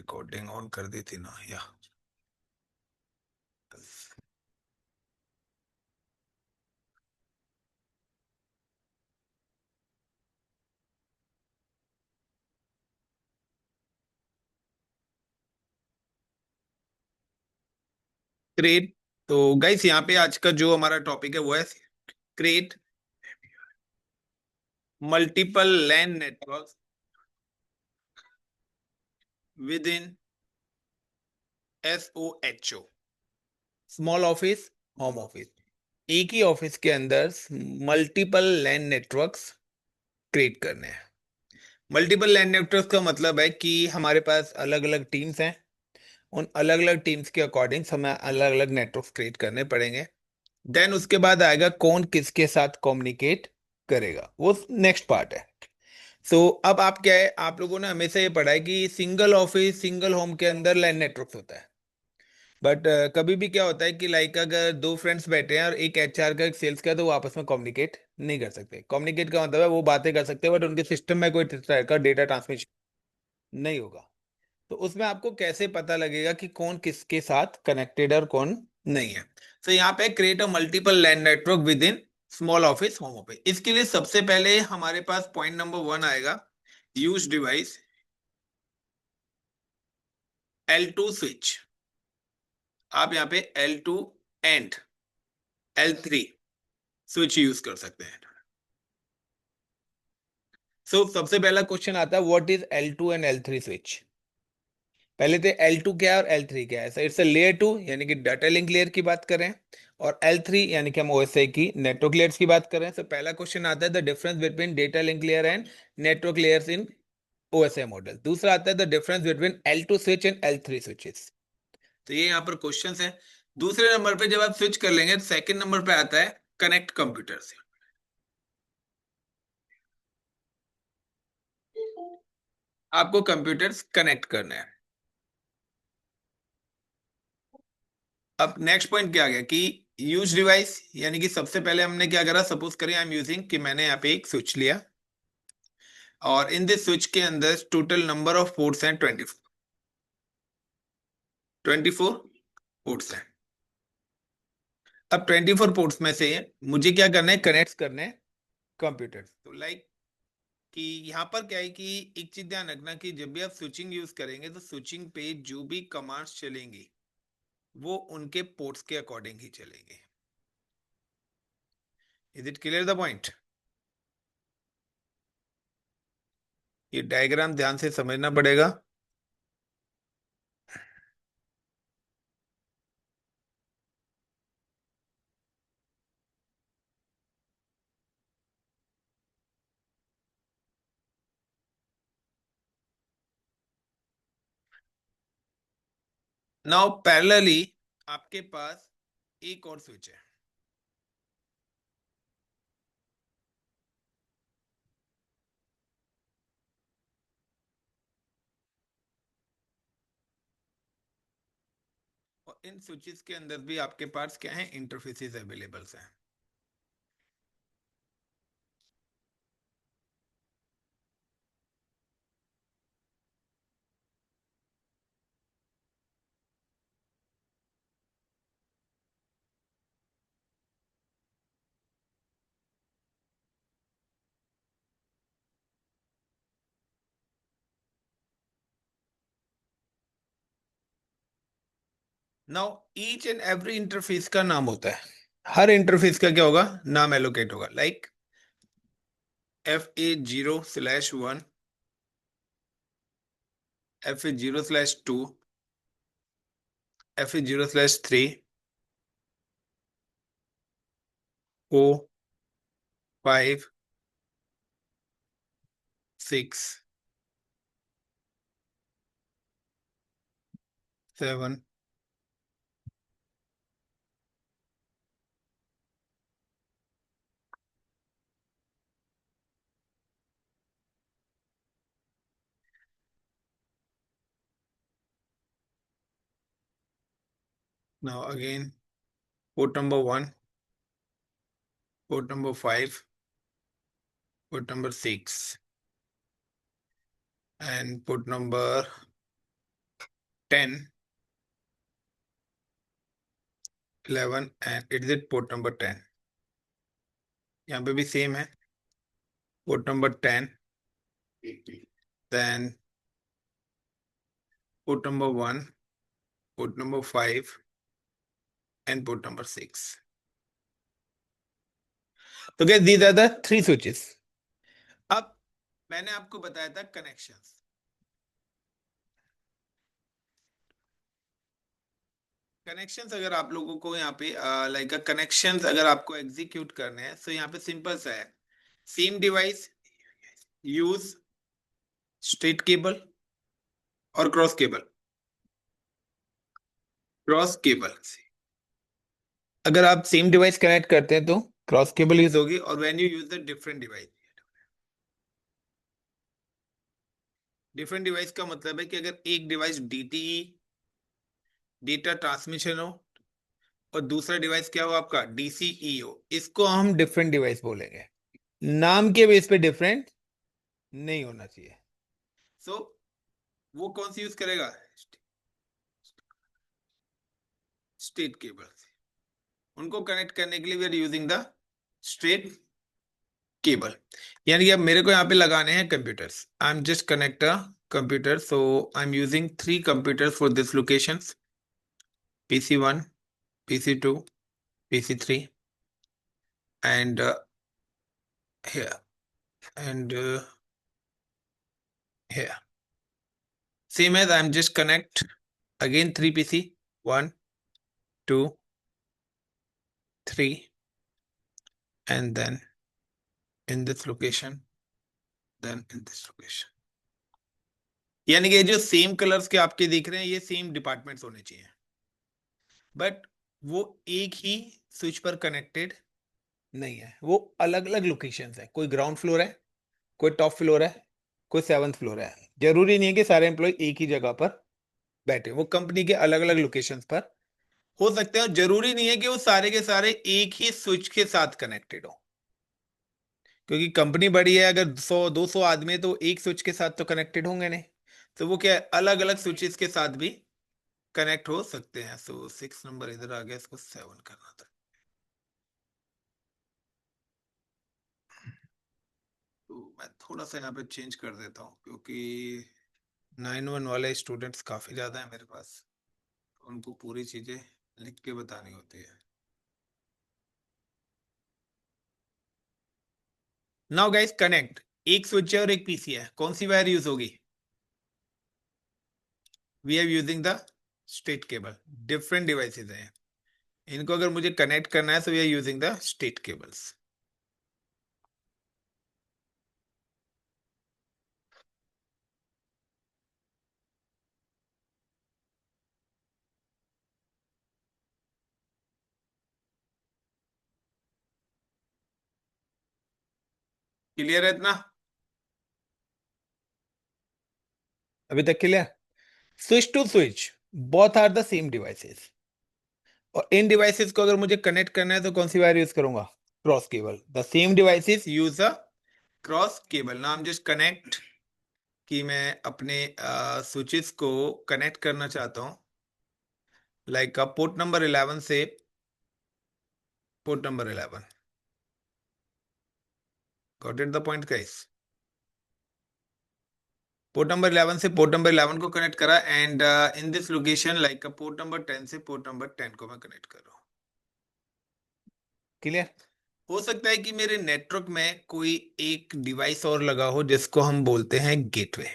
Recording on कर दी थी ना या क्रिएट। तो गाइस यहाँ पे आज का जो हमारा टॉपिक है वो है create multiple LAN network within SOHO, small office home office. एक ही ऑफिस के अंदर मल्टीपल लैन नेटवर्क्स क्रिएट करने हैं। मल्टीपल लैन नेटवर्क्स का मतलब है कि हमारे पास अलग अलग टीम्स हैं। उन अलग अलग टीम्स के अकॉर्डिंग हमें अलग अलग नेटवर्क्स क्रिएट करने पड़ेंगे। देन उसके बाद आएगा कौन किसके साथ कम्युनिकेट करेगा, वो नेक्स्ट पार्ट है। अब आप क्या है, आप लोगों ने हमेशा ये पढ़ा है कि सिंगल ऑफिस सिंगल होम के अंदर लैन नेटवर्क होता है। बट कभी भी क्या होता है कि लाइक अगर दो फ्रेंड्स बैठे हैं और एक HR का एक सेल्स का है, तो वो आपस में कम्युनिकेट नहीं कर सकते। कम्युनिकेट का मतलब है वो बातें कर सकते हैं बट उनके सिस्टम में कोई तरह का डेटा ट्रांसमिशन नहीं होगा। तो उसमें आपको कैसे पता लगेगा कि कौन किसके साथ कनेक्टेड और कौन नहीं है। तो यहाँ पे create a multiple LAN network within small office home office. इसके लिए सबसे पहले हमारे पास पॉइंट नंबर 1 आएगा, यूज डिवाइस L2 स्विच। आप यहाँ पे L2 and L3 switch use कर सकते हैं। सबसे पहला क्वेश्चन आता है, what is L2 and L3 switch. पहले तो L2 क्या है और L3 क्या है। इट्स लेयर 2 यानी कि डाटा लिंक लेयर की बात करें, और L3 यानी कि हम OSI की नेटवर्क लेयर्स की बात करें। पहला क्वेश्चन आता है the difference between data link layer and network layers in OSI model. दूसरा आता है the difference between L2 switch and L3 switches. तो ये यहाँ पर क्वेश्चन है। दूसरे नंबर पे जब आप स्विच कर लेंगे, सेकंड नंबर पे आता है कनेक्ट कंप्यूटर से। आपको कंप्यूटर्स कनेक्ट करना है। अब नेक्स्ट पॉइंट क्या आ गया कि यूज डिवाइस, यानी कि सबसे पहले हमने क्या करा, सपोज करें आई एम यूजिंग कि मैंने यहाँ पे एक स्विच लिया और इन दिस स्विच के अंदर टोटल नंबर ऑफ पोर्ट्स हैं 24 पोर्ट्स हैं। अब 24 पोर्ट्स में से मुझे क्या करना है, कनेक्ट करने हैं कंप्यूटर। तो लाइक कि यहाँ पर क्या है कि एक चीज ध्यान रखना कि जब भी आप स्विचिंग यूज करेंगे तो स्विचिंग पे जो भी कमांड्स चलेंगी वो उनके पोर्ट्स के अकॉर्डिंग ही चलेंगे। Is it clear the point. ये डायग्राम ध्यान से समझना पड़ेगा। नाउ पैरेलली आपके पास एक और स्विच है। और इन स्विचेस के अंदर भी आपके पास क्या है, इंटरफेसेस अवेलेबल हैं। Now each and every interface का नाम होता है। हर इंटरफेस का क्या होगा, नाम एलोकेट होगा। Like FA0/1, FA0/2, FA0/3, O5, 6, 7। Now again port number 1, port number 5, port number 6 and port number 10, 11 and it is port number 10। यहाँ पे भी सेम है, port number 10, then port number 1, port number 5 and port number 6। तो guys, these are the three switches। अब मैंने आपको बताया था कनेक्शंस। कनेक्शंस अगर आप लोगों को यहाँ पे लाइक कनेक्शंस अगर आपको एग्जीक्यूट करने हैं तो यहाँ पे सिंपल सा है। Same device use straight cable और क्रॉस केबल। क्रॉस केबल अगर आप सेम डिवाइस कनेक्ट करते हैं तो क्रॉस केबल यूज होगी, और when you use the different device, different device का मतलब है कि अगर एक डिवाइस डीटीई डेटा ट्रांसमिशन हो और दूसरा डिवाइस क्या हो आपका डीसीई हो, इसको हम डिफरेंट डिवाइस बोलेंगे। नाम के बेस पे डिफरेंट नहीं होना चाहिए। सो वो कौन सी यूज करेगा? Straight cable. उनको कनेक्ट करने के लिए we are using the straight cable. यानी कि अब मेरे को यहाँ पे लगाने हैं computers. I am just connect a computer, so I am using 3 computers for this locations, PC1, PC2, PC3 and here and here. Same as I'm just connect again 3 PC, 1, 2, 3, and then in this location, then in this location। यानी कि ये जो same colours के आपके दिख रहे हैं ये सेम डिपार्टमेंट्स होने चाहिए, बट वो एक ही स्विच पर कनेक्टेड नहीं है, वो अलग अलग लोकेशंस है। कोई ग्राउंड फ्लोर है, कोई टॉप फ्लोर है, कोई 7th फ्लोर है। जरूरी नहीं है कि सारे एम्प्लॉय एक ही जगह पर बैठे, वो कंपनी के अलग अलग लोकेशंस पर हो सकते हैं। जरूरी नहीं है कि वो सारे के सारे एक ही स्विच के साथ कनेक्टेड हो, क्योंकि कंपनी बड़ी है। अगर 100-200 आदमी है तो एक स्विच के साथ तो कनेक्टेड होंगे नहीं, तो वो क्या अलग अलग स्विचेस के साथ भी कनेक्ट हो सकते हैं। सो 6 नंबर इधर आ गया, इसको 7 करना था। तो मैं थोड़ा सा यहाँ पे चेंज कर देता हूँ, क्योंकि 9-1 वाले स्टूडेंट्स काफी ज्यादा है मेरे पास, उनको पूरी चीजें लिख के बतानी होती है। नाउ गाइस कनेक्ट, एक स्विच है और एक पीसी है, कौन सी वायर यूज होगी? We are using the straight cable. Different devices हैं, इनको अगर मुझे कनेक्ट करना है तो we are using the straight cables. Clear है इतना? अभी तक clear? Switch to switch both are the same devices, और इन डिवाइसेस को अगर मुझे कनेक्ट करना है तो कौन सी वायर यूज करूंगा? Cross cable. The same devices use a cross cable. Now I am just connect कि मैं अपने स्विचेस को कनेक्ट करना चाहता हूं, लाइक पोर्ट नंबर 11 से port number 11। Got it the point guys? Port number 11 से पोर्ट नंबर 11 को कनेक्ट करा, and in this location like port number 10 से पोर्ट नंबर 10 को मैं कनेक्ट कर रहा हूँ। क्लियर? हो सकता है कि मेरे नेटवर्क में कोई एक डिवाइस और लगा हो जिसको हम बोलते हैं गेटवे।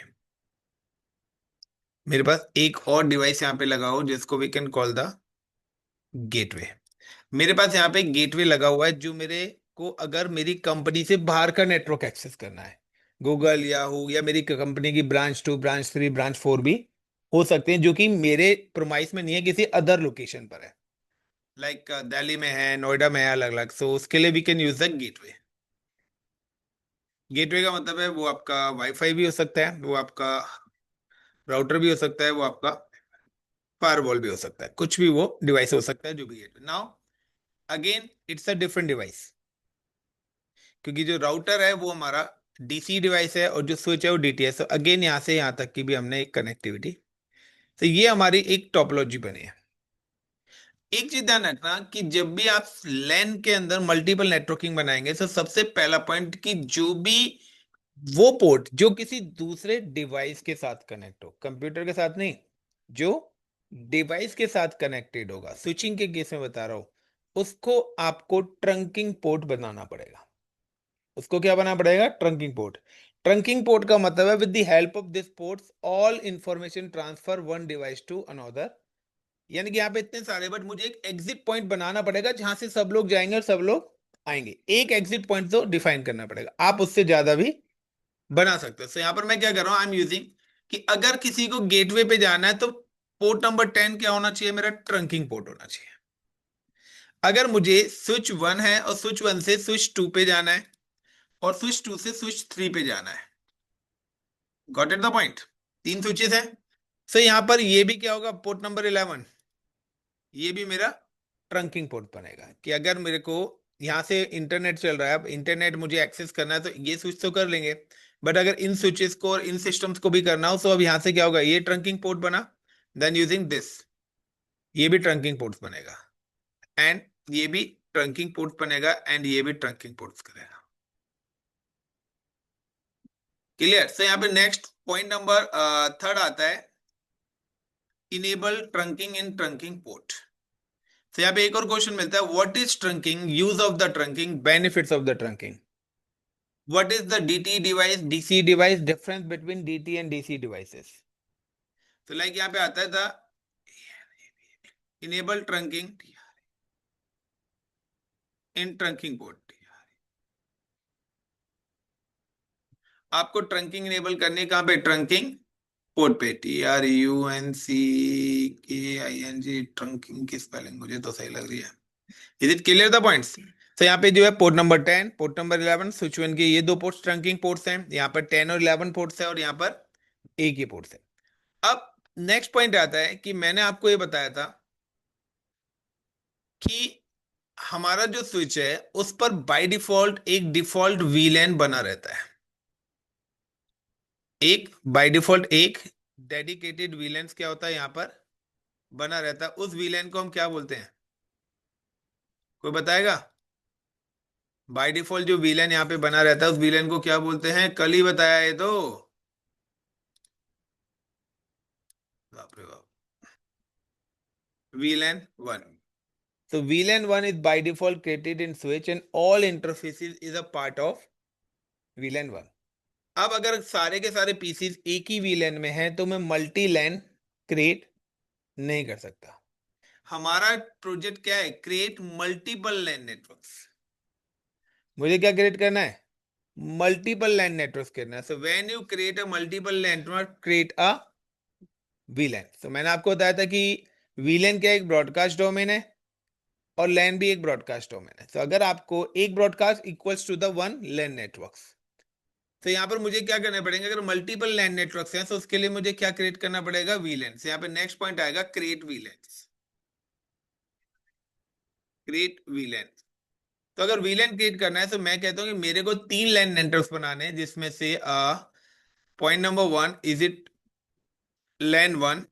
मेरे पास एक और डिवाइस यहाँ पे लगा हो जिसको we can call the gateway. मेरे पास यहाँ पे गेटवे लगा हुआ है जो मेरे को अगर मेरी कंपनी से बाहर का नेटवर्क एक्सेस करना है, गूगल याहू या मेरी कंपनी की ब्रांच 2, ब्रांच 3, ब्रांच 4 भी हो सकते हैं, जो कि मेरे प्रोमाइस में नहीं है, किसी अदर लोकेशन पर है, लाइक दिल्ली में है, नोएडा में है, अलग अलग। सो उसके लिए we can use the gateway. Gateway का मतलब है वो आपका वाईफाई भी हो सकता है, वो आपका राउटर भी हो सकता है, वो आपका फायरवॉल भी हो सकता है, कुछ भी वो डिवाइस हो सकता है जो भी gateway. Now again it's a different device, क्योंकि जो राउटर है वो हमारा डीसी डिवाइस है और जो स्विच है वो डीटीएस। तो अगेन यहाँ से यहाँ तक की भी हमने एक कनेक्टिविटी तो ये हमारी एक टोपोलॉजी बनी है। एक चीज ध्यान रखना कि जब भी आप लैन के अंदर मल्टीपल नेटवर्किंग बनाएंगे तो सबसे पहला पॉइंट कि जो भी वो पोर्ट जो किसी दूसरे डिवाइस के साथ कनेक्ट हो, कंप्यूटर के साथ नहीं, जो डिवाइस के साथ कनेक्टेड होगा, स्विचिंग के केस में बता रहा हूं, उसको आपको ट्रंकिंग पोर्ट बनाना पड़ेगा। उसको क्या बनाना पड़ेगा? Trunking port. ट्रंकिंग पोर्ट का मतलब है with the help of this ports all information transfer one device to another. यानी कि यहाँ पे इतने सारे, बट मुझे एक एग्जिट पॉइंट बनाना पड़ेगा जहां से सब लोग जाएंगे और सब लोग आएंगे। एक एग्जिट पॉइंट तो डिफाइन करना पड़ेगा, आप उससे ज्यादा भी बना सकते हो। तो यहाँ पर मैं क्या कर रहा हूँ, आई एम यूजिंग कि अगर किसी को गेटवे पे जाना है तो पोर्ट नंबर 10 क्या होना चाहिए? मेरा ट्रंकिंग पोर्ट होना चाहिए। अगर मुझे स्विच 1 है और स्विच 1 से स्विच 2 पे जाना है और स्विच 2 से स्विच 3 पे जाना है, गॉट इट द पॉइंट? तीन स्विचेस है। सो यहाँ पर ये भी क्या होगा? पोर्ट नंबर 11, ये भी मेरा ट्रंकिंग पोर्ट बनेगा कि अगर मेरे को यहाँ से इंटरनेट चल रहा है, अब इंटरनेट मुझे एक्सेस करना है तो ये स्विच तो कर लेंगे, बट अगर इन स्विचेस को और इन सिस्टम्स को भी करना हो तो अब यहाँ से क्या होगा? ये ट्रंकिंग पोर्ट बना, देन यूजिंग दिस ये भी ट्रंकिंग पोर्ट्स बनेगा, एंड ये भी ट्रंकिंग पोर्ट बनेगा, एंड ये भी ट्रंकिंग पोर्ट्स करेगा। क्लियर? सो यहाँ पे नेक्स्ट पॉइंट नंबर थर्ड आता है, enable trunking in trunking port. तो यहाँ पे एक और क्वेश्चन मिलता है, what is trunking, use of the trunking, benefits of the trunking, what is the DT device, DC device, difference between DT and DC devices. तो लाइक यहाँ पे आता है था enable trunking in trunking port. आपको trunking enable करनी कहाँ पे? ट्रंकिंग पोर्ट पे। TRUNCKING, ट्रंकिंग की स्पेलिंग मुझे तो सही लग रही है। Is it clear the points? तो यहाँ पे जो है port number 10, port number 11, switch 1 के ये दो पोर्ट्स ट्रंकिंग पोर्ट्स हैं, यहाँ पर 10 और 11 पोर्ट्स है, और यहाँ पर एक ही पोर्ट्स है। अब नेक्स्ट पॉइंट आता है कि मैंने आपको ये बताया था कि हमारा जो स्विच है उस पर बाय डिफॉल्ट एक डिफॉल्ट वीलैन बना रहता है। एक बाय डिफॉल्ट एक डेडिकेटेड वीलैन क्या होता है यहाँ पर बना रहता है। उस वीलैन को हम क्या बोलते हैं? कोई बताएगा? बाय डिफॉल्ट जो वीलैन यहाँ पे बना रहता है उस वीलैन को क्या बोलते हैं? कल ही बताया ये तो। बाप रे बाप। VLAN 1. So VLAN 1 is by default created in switch and all interfaces is a part of VLAN 1. अब अगर सारे के सारे पीसीज एक ही VLAN में हैं तो मैं मल्टी लैन क्रिएट नहीं कर सकता। हमारा प्रोजेक्ट क्या है? क्रिएट मल्टीपल लैन नेटवर्क्स। मुझे क्या क्रिएट करना है? मल्टीपल लैन नेटवर्क्स करना है। So when you create a multiple network, create a VLAN। तो मैंने आपको बताया था कि VLAN क्या एक ब्रॉडकास्ट डोमेन है और लैन भी एक ब्रॉडकास्ट डोमेन है। तो अगर आपको एक broadcast equals to the one LAN networks, तो यहाँ पर मुझे क्या करना पड़ेगा? अगर मल्टीपल लैन नेटवर्क्स हैं तो उसके लिए मुझे क्या क्रिएट करना पड़ेगा? वीलैन। यहाँ पे नेक्स्ट पॉइंट आएगा क्रिएट वीलैन। क्रिएट वीलैन। तो अगर वीलैन क्रिएट करना है तो मैं कहता हूँ कि मेरे को 3 लैन नेटवर्क्स बनाने हैं, जिसमें से point number 1 is it LAN 1,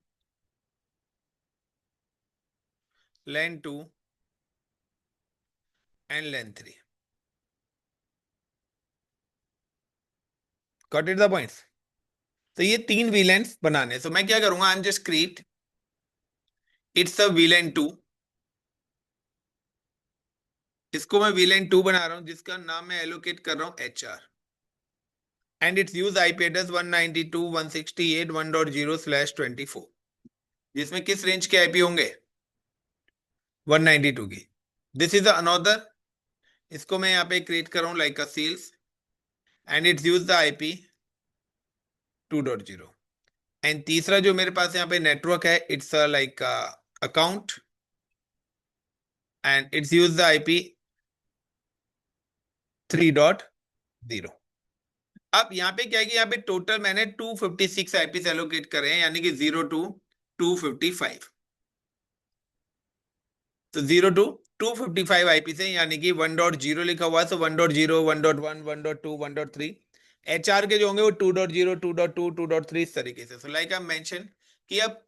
LAN 2 and LAN 3। Got it the points? तो ये 3 वीलैंस बनाने हैं। तो मैं क्या करूंगा? आई am just create it's a वीलैन 2। इसको मैं वीलैन 2 बना रहा हूं जिसका नाम मैं एलोकेट कर रहा हूं HR, and it's use IP address 192.168.1.0/24, जिसमें किस रेंज के आईपी होंगे? 192 की। दिस इज अनदर, इसको मैं यहाँ पे क्रिएट कर रहा हूँ like a sales, and it's use the IP 2.0। एंड तीसरा जो मेरे पास यहाँ पे नेटवर्क है, it's like account, and it's use the IP 3.0। अब यहाँ पे क्या है कि यहाँ पे टोटल मैंने 256 आईपी एलोकेट करे हैं, यानी कि 0 टू 255। तो 0 टू 255 आईपी से, यानी कि 1.0 लिखा हुआ है, तो 1.0, 1.1, 1.2, 1.3। HR के जो होंगे वो 2.0, 2.2, 2.3 इस तरीके से। सो लाइक आई मेंशन कि अब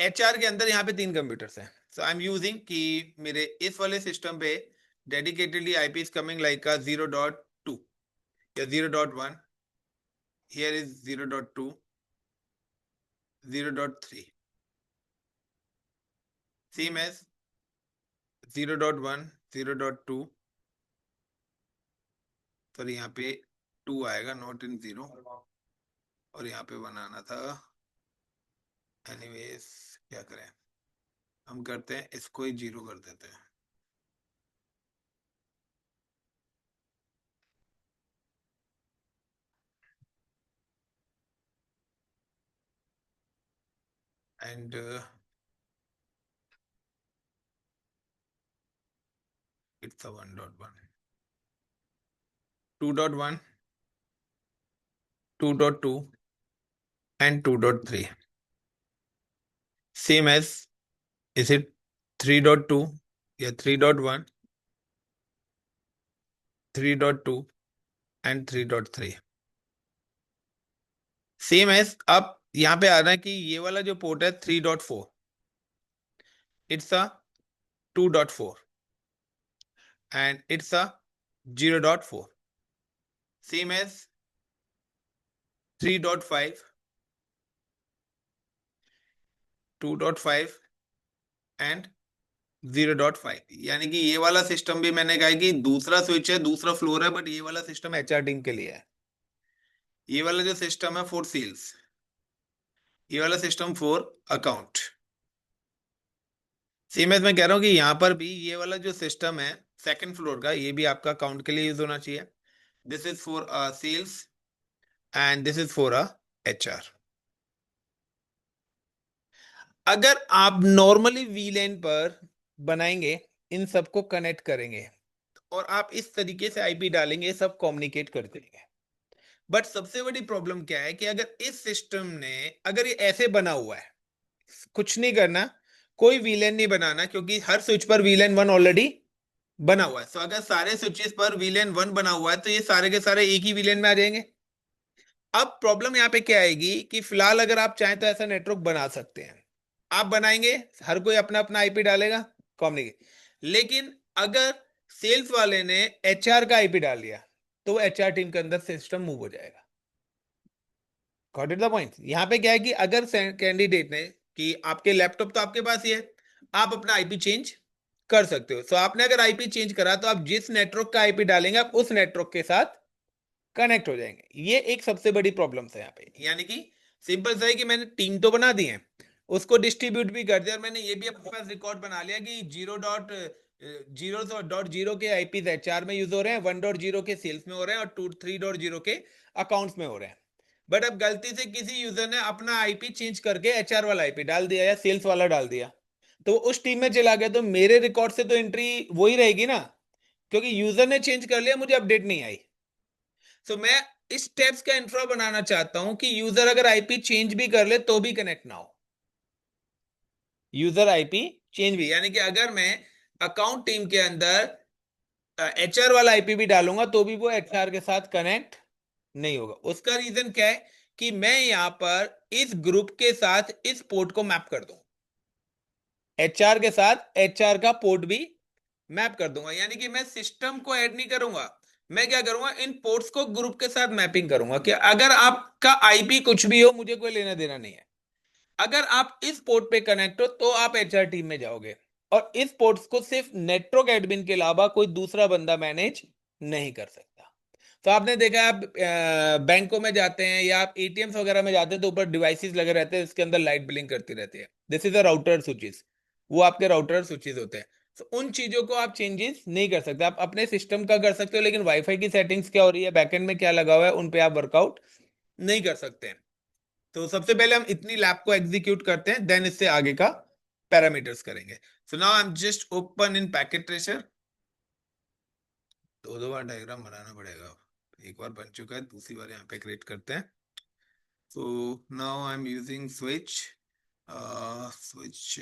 एचआर के अंदर यहाँ पे 3 कंप्यूटर्स हैं, सो आई एम यूजिंग कि मेरे इस वाले सिस्टम पे dedicatedly IP is coming like का 0.2 या 0.1, here is 0.2, 0.3, same as 0.1, 0.2, sorry यहाँ पे 2 आएगा, नॉट इन 0, और यहाँ पे 1 आना था। एनीवेज क्या करें, हम करते हैं इसको ही 0 कर देते हैं। And it's 1.1, 2.1, 2.2 and 2.3, same as, is it 3.2 या 3.1, 3.2 and 3.3, सेम एज। अब यहाँ पे आ रहा है कि ये वाला जो पोर्ट है 3.4, it's a 2.4 and it's a 0.4, same as 3.5, 2.5 and 0.5। यानी कि ये वाला सिस्टम भी मैंने कहा है कि दूसरा स्विच है, दूसरा फ्लोर है, बट ये वाला सिस्टम एचआर टीम के लिए है। ये वाला जो सिस्टम है फॉर सेल्स, ये वाला system for account. Same as मैं कह रहा हूँ कि यहाँ पर भी ये वाला जो सिस्टम है सेकंड फ्लोर का, ये भी आपका अकाउंट के लिए यूज होना चाहिए। This is for sales and this is for HR. अगर आप नॉर्मली वीलैन पर बनाएंगे, इन सबको कनेक्ट करेंगे और आप इस तरीके से आईपी डालेंगे, सब कम्युनिकेट कर देंगे। बट सबसे बड़ी प्रॉब्लम क्या है कि अगर इस सिस्टम ने, अगर ये ऐसे बना हुआ है, कुछ नहीं करना, कोई वीलैन नहीं बनाना, क्योंकि हर स्विच पर वीलैन 1 ऑलरेडी बना हुआ है। सो अगर सारे स्विचेस पर वीलैन 1 बना हुआ है तो ये सारे के सारे एक ही वीलैन में आ जाएंगे। अब प्रॉब्लम यहाँ पे क्या आएगी कि फिलहाल अगर आप चाहें तो ऐसा नेटवर्क बना सकते हैं, आप बनाएंगे, हर कोई अपना अपना आईपी डालेगा, कम्युनिकेट। लेकिन अगर सेल्स वाले ने एचआर का आईपी डाल दिया तो एचआर टीम के अंदर सिस्टम मूव हो जाएगा। Got it the point. यहाँ पे क्या है कि अगर कैंडिडेट ने, कि आपके लैपटॉप तो आपके पास ही है, आप अपना आईपी चेंज कर सकते हो। सो आपने अगर आईपी चेंज करा तो आप जिस नेटवर्क का आईपी डालेंगे आप उस नेटवर्क के साथ कनेक्ट हो जाएंगे। ये एक सबसे बड़ी प्रॉब्लम है यहाँ पे। यानी कि सिंपल सा है कि मैंने टीम तो बना दी है, उसको डिस्ट्रीब्यूट भी कर दिया, और मैंने ये भी अपने पास रिकॉर्ड बना लिया कि 0.0 के आईपी एचआर में यूज हो रहे हैं, 1.0 के सेल्स में हो रहे हैं, और 3.0 के अकाउंट्स में हो रहे हैं। बट अब गलती से किसी यूजर ने अपना आईपी चेंज करके एचआर वाला आईपी डाल दिया या सेल्स वाला डाल दिया, तो उस टीम में चला गया, तो मेरे रिकॉर्ड से तो एंट्री वही रहेगी ना, क्योंकि यूजर ने चेंज कर लिया, मुझे अपडेट नहीं आई। सो मैं इस स्टेप्स का इंफ्रा बनाना चाहता हूं कि यूजर अगर आईपी चेंज भी कर ले तो भी कनेक्ट ना हो। यूजर आईपी चेंज भी, यानी कि अगर मैं अकाउंट टीम के अंदर एचआर वाला आईपी भी डालूंगा तो भी वो एचआर के साथ कनेक्ट नहीं होगा। उसका रीजन क्या है कि मैं यहां पर इस ग्रुप के साथ इस पोर्ट को मैप कर दूं, एचआर के साथ एचआर का पोर्ट भी मैप कर दूंगा। यानी कि मैं सिस्टम को ऐड नहीं करूंगा, मैं क्या करूंगा, इन पोर्ट्स को ग्रुप के साथ मैपिंग करूंगा कि अगर आपका आईपी कुछ भी हो मुझे कोई लेना देना नहीं है, अगर आप इस पोर्ट पे कनेक्ट हो तो आप एचआर टीम में जाओगे, और इस पोर्ट्स को सिर्फ नेटवर्क एडमिन के अलावा कोई दूसरा बंदा मैनेज नहीं कर सकता। तो आपने देखा है, आप बैंकों में जाते हैं या आप एटीएम्स वगैरह में जाते हैं तो ऊपर डिवाइसेस लगे रहते हैं, इसके अंदर लाइट ब्लिंक करती रहती है, this is a router switches, वो आपके राउटर स्विचेस होते हैं। तो उन चीजों को आप चेंजेस नहीं कर सकते, आप अपने सिस्टम का कर सकते हो, लेकिन वाईफाई की सेटिंग्स क्या हो रही है, बैकएंड में क्या लगा हुआ है, उन पे आप वर्कआउट नहीं कर सकते हैं। तो सबसे पहले हम इतनी लैब को एग्जीक्यूट करते हैं, देन इससे आगे का पैरामीटर्स करेंगे। So now I am just open in packet tracer. दो दो बार डायग्राम बनाना पड़ेगा, एक बार बन चुका है, दूसरी बार यहाँ पे क्रिएट करते हैं। So now I am using switch, switch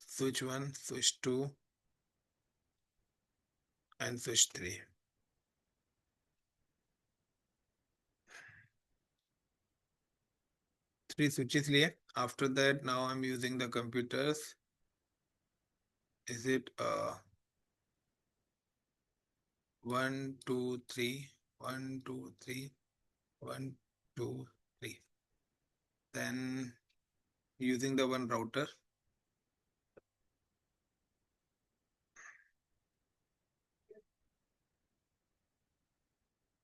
switch 1, switch 2 and switch 3. three switches लिए. After that, now I'm using the computers. Is it 1, 2, 3, 1, 2, 3, 1, 2, 3. Then using the one router.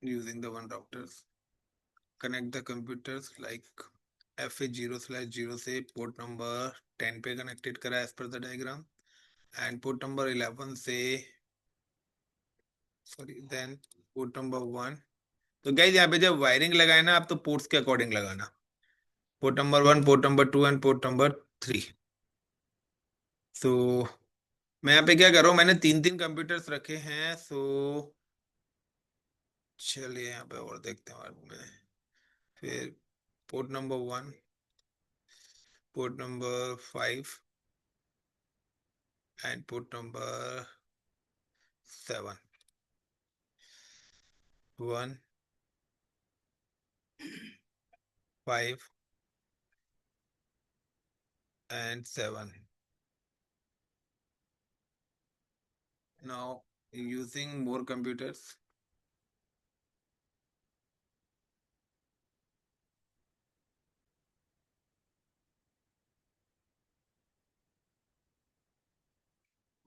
Using the one routers. Connect the computers like FA0/0 से port number 10 पे connected करा as per the diagram, and port number 11 से then port number 1. तो guys यहाँ पे जब wiring लगाए ना आप, तो पोर्ट्स के अकॉर्डिंग लगाना. Port number 1, port number 2 and port number 3. सो मैं यहाँ पे क्या कर रहा हूँ, मैंने तीन तीन कंप्यूटर्स रखे हैं. सो चलिए यहाँ पे और देखते हैं में. फिर port number 1, port number 5 and port number 7. 1, 5 and 7. Now using more computers.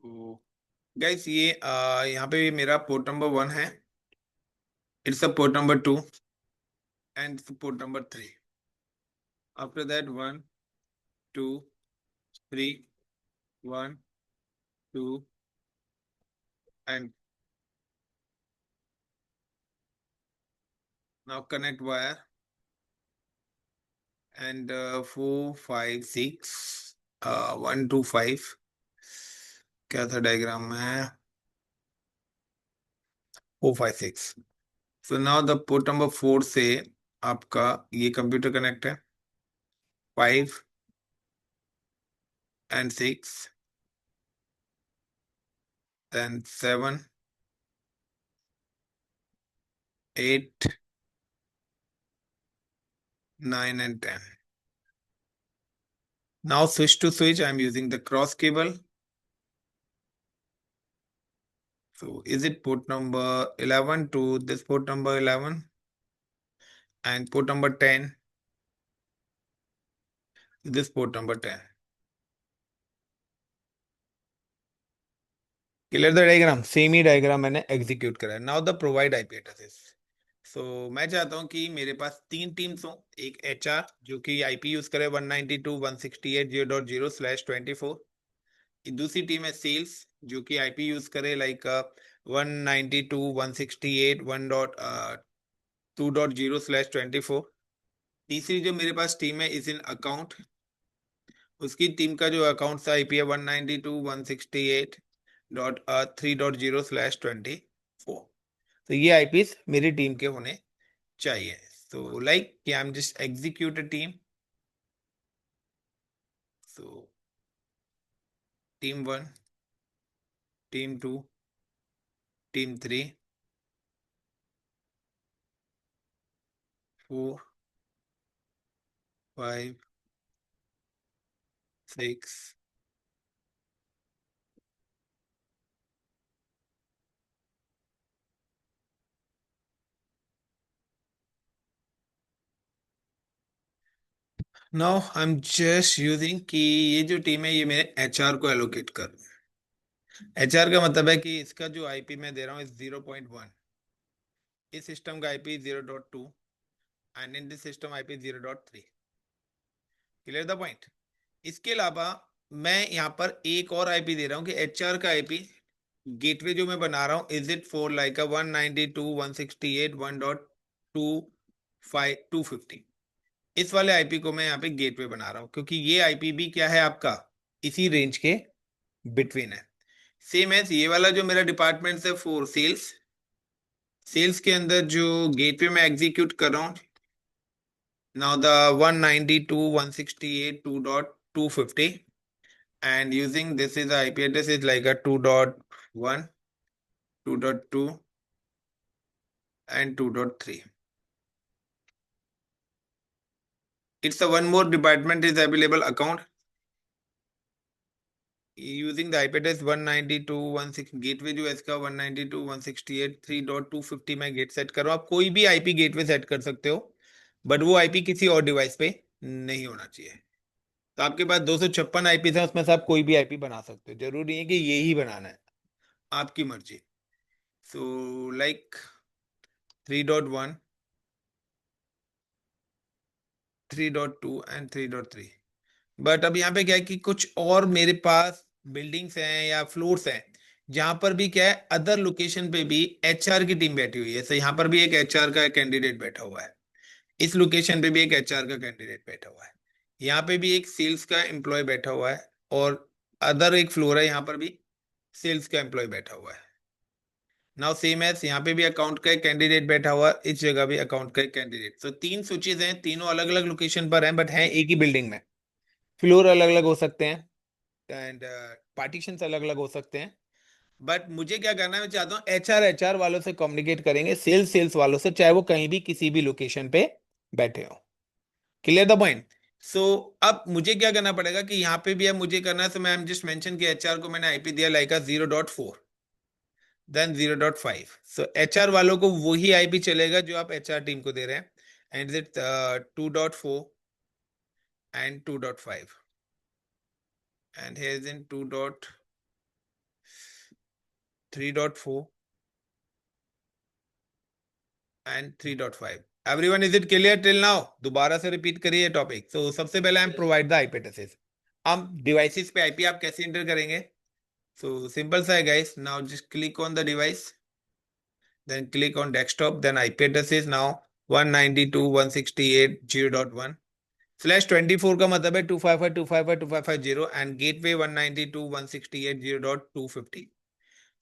तो गाइस ये यहाँ पे मेरा पोर्ट नंबर 1 है. It's a port number 2 and port number 3. After that 1, 2, 3, 1, 2 and now connect wire and 4, 5, 6, 1, 2, 5. क्या था डायग्राम में? 4, 5, 6. So now the port number 4 से आपका ये कंप्यूटर कनेक्ट है. 5 and 6, then 7, 8, 9 and 10. Now switch to switch, I'm using the cross cable. So is it port number 11 to this port number 11 and port number 10 to this port number 10. Clear the diagram? Same ही diagram मैंने execute करा है. Now the provide IP addresses. So मैं चाहता हूं कि मेरे पास तीन टीम्स हों. एक एचआर जो कि आईपी यूज करे 192.168.0.0/24. दूसरी टीम है सेल्स जो कि आईपी यूज करे लाइक 192.168.1.2.0/24. तीसरी जो मेरे पास टीम है इज इन अकाउंट. उसकी टीम का जो अकाउंट आईपी है 192.168.3.0/24. तो ये आईपीस मेरी टीम के होने चाहिए. तो like I am just execute a team. So team 1, team 2, team 3, 4, 5, 6. Now I am just using कि ये जो टीम है ये मेरे एचआर को एलोकेट कर. एचआर का मतलब है कि इसका जो आईपी मैं दे रहा हूँ 0.1. इस सिस्टम का IP 0.2 and in this system IP 0.3. Clear the point. इसके अलावा मैं यहाँ पर एक और आईपी दे रहा हूँ कि एचआर का आईपी गेटवे जो मैं बना रहा हूँ इज इट फॉर लाइक 192.168.1.250. इस वाले आईपी को मैं यहाँ पे गेटवे बना रहा हूँ क्योंकि ये आईपी भी क्या है आपका इसी रेंज के बिटवीन है. सेम एज ये वाला जो मेरा डिपार्टमेंट है फॉर सेल्स. सेल्स के अंदर जो गेटवे में एग्जीक्यूट कर रहा हूँ. Now the 192.168.2.250 and using this is the IP address is like a 2.1, 2.2 and 2.3. It's a one more department is available account using the IP address 192.168 gateway जो है इसका 192.168 3.250 में गेट सेट करो। आप कोई भी आईपी गेटवे सेट कर सकते हो, बट वो आईपी किसी और डिवाइस पे नहीं होना चाहिए। तो आपके पास 256 आईपी है, उसमें से आप कोई भी आईपी बना सकते हो, जरूरी नहीं है कि ये ही बनाना है, आपकी मर्जी। So like 3.1, 3.2 and 3.3। बट अब यहाँ पे क्या है कि कुछ और मेरे पास बिल्डिंग्स हैं या फ्लोर्स हैं जहां पर भी क्या है, अदर लोकेशन पे भी एचआर की टीम बैठी हुई है। तो यहाँ पर भी एक एचआर का कैंडिडेट बैठा हुआ है, इस लोकेशन पे भी एक एचआर का कैंडिडेट बैठा हुआ है, यहाँ पे भी एक सेल्स का एम्प्लॉय बैठा हुआ है, और अदर एक फ्लोर है यहाँ पर भी सेल्स का एम्प्लॉय बैठा हुआ है। नाउ सेम एज यहाँ पे भी अकाउंट का एक कैंडिडेट बैठा हुआ है, इस जगह भी अकाउंट का एक कैंडिडेट। तो तीन स्विचेज हैं, तीनों अलग अलग लोकेशन पर हैं, बट हैं एक ही बिल्डिंग में। फ्लोर अलग अलग हो सकते हैं एंड पार्टीशंस अलग अलग हो सकते हैं, बट मुझे क्या करना है, मैं चाहता हूँ एचआर वालों से कम्युनिकेट करेंगे, सेल्स वालों से, चाहे वो कहीं भी किसी भी लोकेशन पे बैठे हो। Clear the point. सो अब मुझे क्या करना पड़ेगा कि यहाँ पे भी अब मुझे करना है, तो मैं जस्ट मेंशन कि एचआर को मैंने आईपी दिया लाइक 0.4 देन 0.5। सो एचआर वालों को वही आईपी चलेगा जो आप एचआर टीम को दे रहे हैं, and it 2.4 and 2.5 and here is in 2.3.4 and 3.5। Everyone is it clear till now? दोबारा से रिपीट करिए टॉपिक। तो सबसे पहले हम प्रोवाइड द आईपी एड्रेसेस। हम डिवाइसेस पे आईपी आप कैसे एंटर करेंगे? सो सिंपल सा है guys, now just click on the device, then click on desktop, then IP address is now 192.168.0.1 slash 24 का मतलब है 255.255.255.0 एंड गेटवे 192.168.0.250।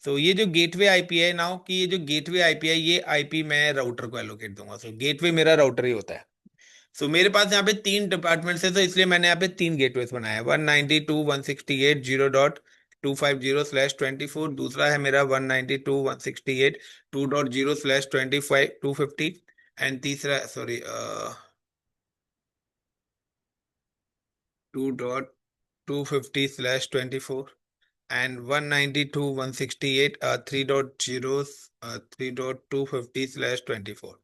सो ये जो गेटवे आईपी है नाउ, कि ये जो गेटवे आईपी है, ये आईपी मैं राउटर को एलोकेट दूंगा। सो गेटवे मेरा राउटर ही होता है। सो मेरे पास यहाँ पे तीन डिपार्टमेंट्स है, तो इसलिए मैंने यहाँ पे तीन गेटवेज बनाया है। 192.168.0.250/24, दूसरा है मेरा 192.168.2.0/25 एंड तीसरा सॉरी 2.250/24 and 192.168 3.0 3.250/24।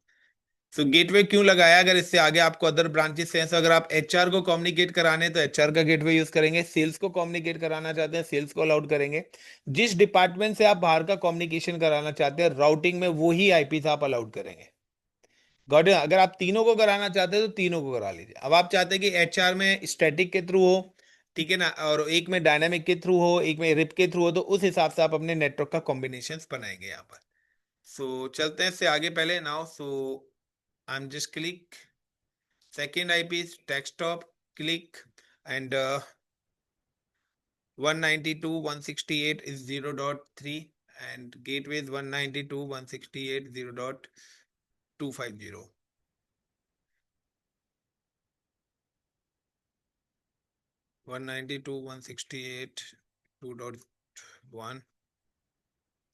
सो गेटवे क्यों लगाया? अगर इससे आगे आपको अदर ब्रांचेस हैं, तो अगर आप एचआर को कम्युनिकेट कराने हैं तो एचआर का गेटवे यूज करेंगे, सेल्स को कम्युनिकेट कराना चाहते हैं सेल्स को अलाउड करेंगे, जिस डिपार्टमेंट से आप बाहर का कम्युनिकेशन कराना चाहते हैं राउटिंग में वही आईपी आप अलाउड करेंगे। Got it? अगर आप तीनों को कराना चाहते हैं तो तीनों को करा लीजिए। अब आप चाहते हैं कि एचआर में स्टैटिक के थ्रू हो, ठीक है ना, और एक में डायनामिक के थ्रू हो, एक में रिप के थ्रू हो, तो उस हिसाब से आप अपने नेटवर्क का कॉम्बिनेशन बनाएंगे यहाँ पर। सो चलते हैं इससे आगे। पहले now so I am just click second IP is desktop, click, and 192.168 is 0.3 and gateway is 192.168 0.250। 192.168 2.1,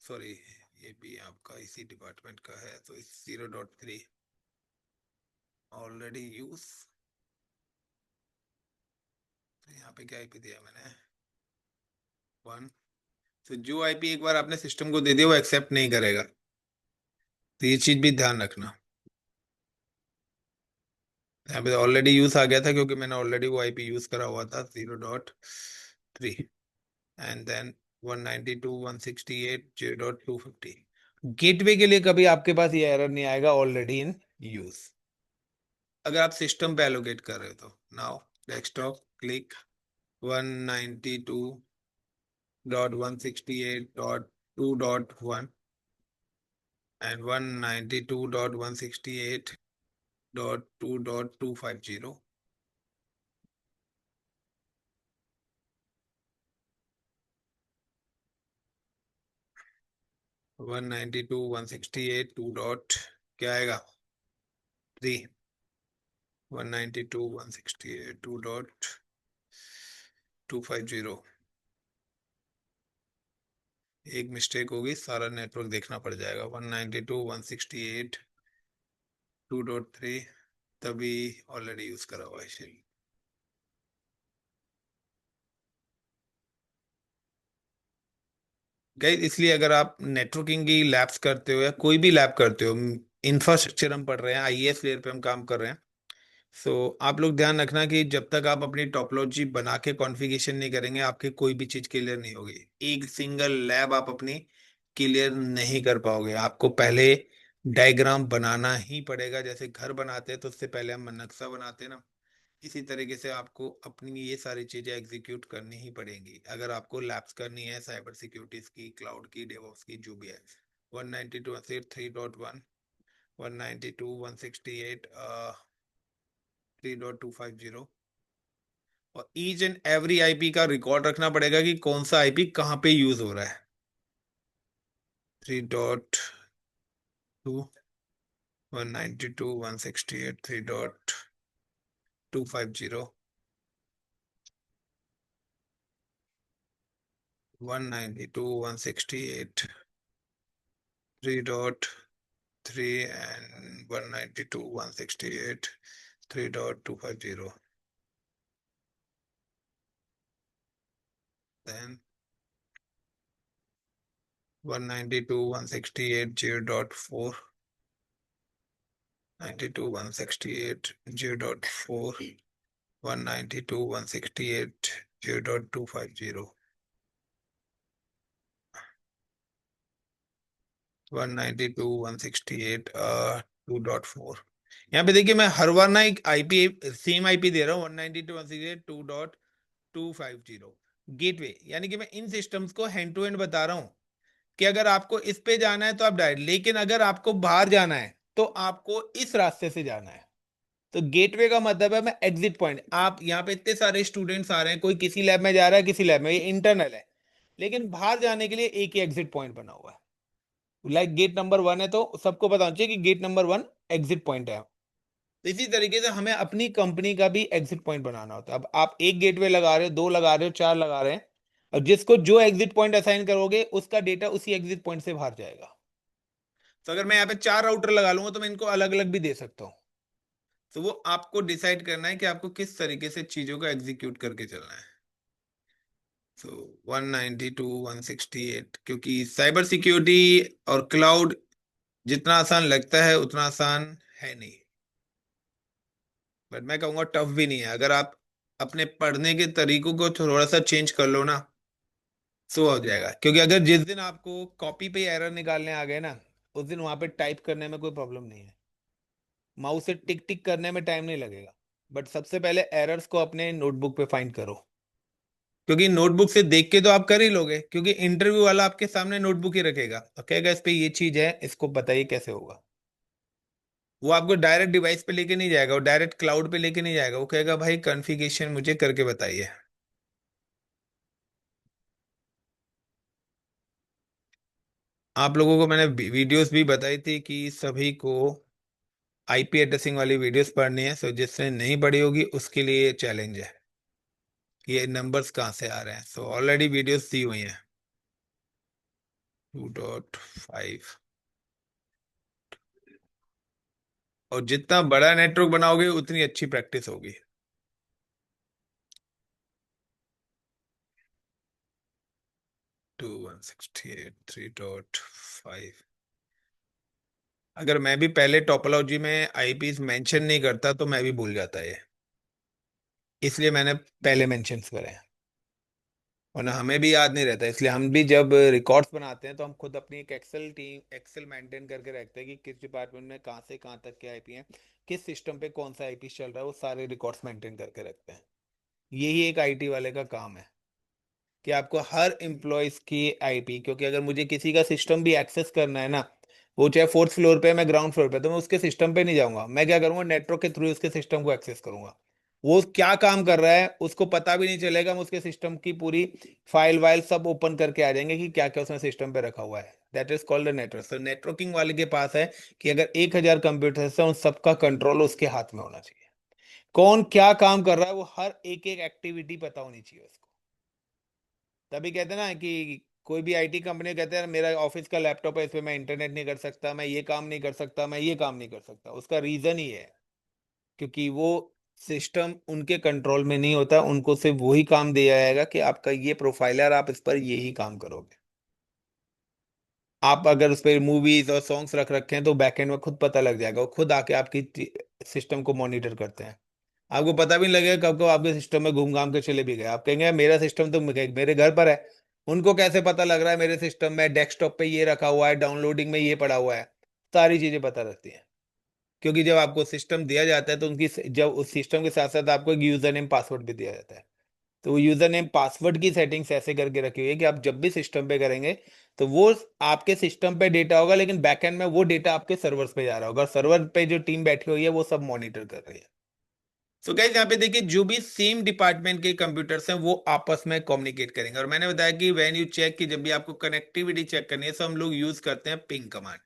sorry ये भी आपका इसी डिपार्टमेंट का है, तो इस 0.3 ऑलरेडी यूज। तो यहाँ पे क्या आईपी दिया मैंने? 1। तो जो आईपी एक बार आपने सिस्टम को दे दिया वो एक्सेप्ट नहीं करेगा, तो ये चीज भी ध्यान रखना। यहाँ पे ऑलरेडी यूज आ गया था क्योंकि मैंने ऑलरेडी वो आईपी यूज करा हुआ था 0.3 एंड देन 192.168.0.250। गेटवे के लिए कभी आपके पास ये एरर नहीं आएगा, ऑलरेडी इन यूज, अगर आप सिस्टम पे एलोकेट कर रहे हो तो। Now desktop, click 192.168.2.1 and 192.168.2.250। 192.168 to dot क्या आएगा? 3। 192.168 2.250। एक मिस्टेक होगी, सारा नेटवर्क देखना पड़ जाएगा। 192.168.2.3 तभी ऑलरेडी यूज करा हुआ है शेल। गाइस इसलिए अगर आप नेटवर्किंग की लैब्स करते हो या कोई भी लैब करते हो, इंफ्रास्ट्रक्चर हम पढ़ रहे हैं, आईएएस लेयर पे हम काम कर रहे हैं, सो आप लोग ध्यान रखना कि जब तक आप अपनी टोपोलॉजी बना के कॉन्फ़िगरेशन नहीं करेंगे, आपके कोई भी चीज क्लियर नहीं होगी। एक सिंगल लैब आप अपनी क्लियर नहीं कर पाओगे। आपको पहले डायग्राम बनाना ही पड़ेगा। जैसे घर बनाते हैं तो उससे पहले हम नक्शा बनाते हैं ना, इसी तरीके से आपको अपनी ये सारी चीजें एग्जीक्यूट करनी ही पड़ेंगी अगर आपको लैब्स करनी है साइबर सिक्योरिटीज की, क्लाउड की, डेवऑप्स की, जो भी है। 192.168.3.1, 192.168 3.250, और ईच एंड एवरी आईपी का रिकॉर्ड रखना पड़ेगा कि कौन सा आईपी कहाँ पे यूज हो रहा है। 3.2, 192.168, 3.250, 192.168, 3.3, and 192.168, 3.250. Then 192.168, 0.4, 92.168, 0.4, 192.168, 0.250, 192.168, 2.4। यहाँ पे देखिए मैं हर बार ना एक आईपी, सेम आईपी दे रहा हूँ, 192.168, 2.250 गेटवे। यानी कि मैं इन सिस्टम्स को हैंड टू हैंड बता रहा हूँ कि अगर आपको इस पे जाना है तो आप डायरेक्ट, लेकिन अगर आपको बाहर जाना है तो आपको इस रास्ते से जाना है। तो गेटवे का मतलब है मैं एग्जिट पॉइंट। आप यहाँ पे इतने सारे स्टूडेंट्स आ रहे हैं, कोई किसी लैब में जा रहा है, किसी लैब में, ये इंटरनल है, लेकिन बाहर जाने के लिए एक ही एग्जिट पॉइंट बना हुआ है। लाइक गेट नंबर 1 है तो सबको पता होना चाहिए कि गेट नंबर 1 एग्जिट पॉइंट है। तो इसी तरीके से हमें अपनी कंपनी का भी एग्जिट पॉइंट बनाना होता है। अब आप एक गेटवे लगा रहे हो, दो लगा रहे हो, चार लगा रहे हैं, और जिसको जो एग्जिट पॉइंट असाइन करोगे उसका डेटा उसी एग्जिट पॉइंट से बाहर जाएगा। तो अगर मैं यहाँ पे 4 राउटर लगा लूंगा तो मैं इनको अलग अलग भी दे सकता हूँ। तो वो आपको डिसाइड करना है कि आपको किस तरीके से चीजों को एग्जीक्यूट करके चलना है। तो 192.168, क्योंकि साइबर सिक्योरिटी और क्लाउड जितना आसान लगता है उतना आसान है नहीं, बट मैं कहूंगा टफ भी नहीं है। अगर आप अपने पढ़ने के तरीकों को थोड़ा सा चेंज कर लो ना, सो हो जाएगा। क्योंकि अगर जिस दिन आपको कॉपी पे एरर निकालने आ गए ना, उस दिन वहां पे टाइप करने में कोई प्रॉब्लम नहीं है, माउस से टिक टिक करने में टाइम नहीं लगेगा। बट सबसे पहले एरर्स को अपने नोटबुक पे फाइंड करो, क्योंकि नोटबुक से देख के तो आप कर ही लोगे, क्योंकि इंटरव्यू वाला आपके सामने नोटबुक ही रखेगा और कहेगा इस पे ये चीज है, इसको बताइए कैसे होगा। वो आपको डायरेक्ट डिवाइस पे लेके नहीं जाएगा, वो डायरेक्ट क्लाउड पे लेके नहीं जाएगा, वो कहेगा भाई कॉन्फ़िगरेशन मुझे करके बताइए। आप लोगों को मैंने वीडियोस भी बताई थी कि सभी को आईपी एड्रेसिंग वाली वीडियोस पढ़नी है। सो जिसने नहीं पढ़ी होगी उसके लिए चैलेंज है कि ये नंबर्स कहाँ से आ रहे हैं। सो ऑलरेडी वीडियोस दी हुई हैं। 2.5, और जितना बड़ा नेटवर्क बनाओगे उतनी अच्छी प्रैक्टिस होगी। 2.168, 3.5। अगर मैं भी पहले टोपोलॉजी में आईपीस मेंशन नहीं करता तो मैं भी भूल जाता ये, इसलिए मैंने पहले मेंशन करे हैं। वरना हमें भी याद नहीं रहता। इसलिए हम भी जब रिकॉर्ड्स बनाते हैं तो हम खुद अपनी एक एक्सेल मेंटेन करके रखते हैं कि किस डिपार्टमेंट में कहाँ से कहाँ तक के आईपी हैं, किस सिस्टम पे कौन सा आईपी चल रहा है, वो सारे रिकॉर्ड्स मेंटेन करके रखते हैं। यही एक आईटी वाले का काम है कि आपको हर एम्प्लॉयज की आईपी, क्योंकि अगर मुझे किसी का सिस्टम भी एक्सेस करना है ना, वो चाहे फोर्थ फ्लोर पे है, मैं ग्राउंड फ्लोर पे, तो मैं उसके सिस्टम पे नहीं जाऊंगा। मैं क्या करूंगा, नेटवर्क के थ्रू उसके सिस्टम को एक्सेस करूंगा। वो क्या काम कर रहा है उसको पता भी नहीं चलेगा, हम उसके सिस्टम की पूरी फाइल वाइल सब ओपन करके आ जाएंगे कि क्या क्या उसने सिस्टम पे रखा हुआ है। That is called network. तो नेटवर्किंग वाले के पास है कि अगर 1,000 कंप्यूटर है, उन सबका कंट्रोल उसके हाथ में होना चाहिए। कौन क्या काम कर रहा है, वो हर एक एक एक्टिविटी पता होनी चाहिए उसको। तभी कहते हैं ना कि कोई भी आईटी कंपनी कहते हैं मेरा ऑफिस का लैपटॉप है, इस पे मैं इंटरनेट नहीं कर सकता, मैं ये काम नहीं कर सकता, मैं ये काम नहीं कर सकता, उसका रीजन ही है क्योंकि वो सिस्टम उनके कंट्रोल में नहीं होता, उनको सिर्फ वही काम दिया जाएगा कि आपका ये प्रोफाइल है और आप इस पर यही काम करोगे। आप अगर उस पर मूवीज और सॉन्ग्स रख रखे हैं तो बैकएंड में खुद पता लग जाएगा, वो खुद आके आपकी सिस्टम को मॉनिटर करते हैं। आपको पता भी नहीं लगेगा कब कब आपके सिस्टम में घूम घाम के चले भी गए। आप कहेंगे मेरा सिस्टम तो मेरे घर पर है, उनको कैसे पता लग रहा है मेरे सिस्टम में डेस्कटॉप पे ये रखा हुआ है, डाउनलोडिंग में ये पड़ा हुआ है। सारी चीजें पता रहती हैं, क्योंकि जब आपको सिस्टम दिया जाता है तो उनकी जब उस सिस्टम के साथ साथ आपको एक यूजर नेम पासवर्ड भी दिया जाता है। तो वो यूजर नेम पासवर्ड की सेटिंग्स ऐसे करके रखी हुई है कि आप जब भी सिस्टम पे करेंगे तो वो आपके सिस्टम पे डेटा होगा, लेकिन बैकएंड में वो डेटा आपके सर्वर्स पे जा रहा होगा, सर्वर पे जो टीम बैठी हुई है वो सब मॉनिटर कर रही है। तो गाइस यहाँ पे देखिए, जो भी सेम डिपार्टमेंट के कंप्यूटर्स हैं वो आपस में कम्युनिकेट करेंगे। और मैंने बताया कि व्हेन यू चेक, कि जब भी आपको कनेक्टिविटी चेक करनी है तो हम लोग यूज करते हैं पिंग कमांड।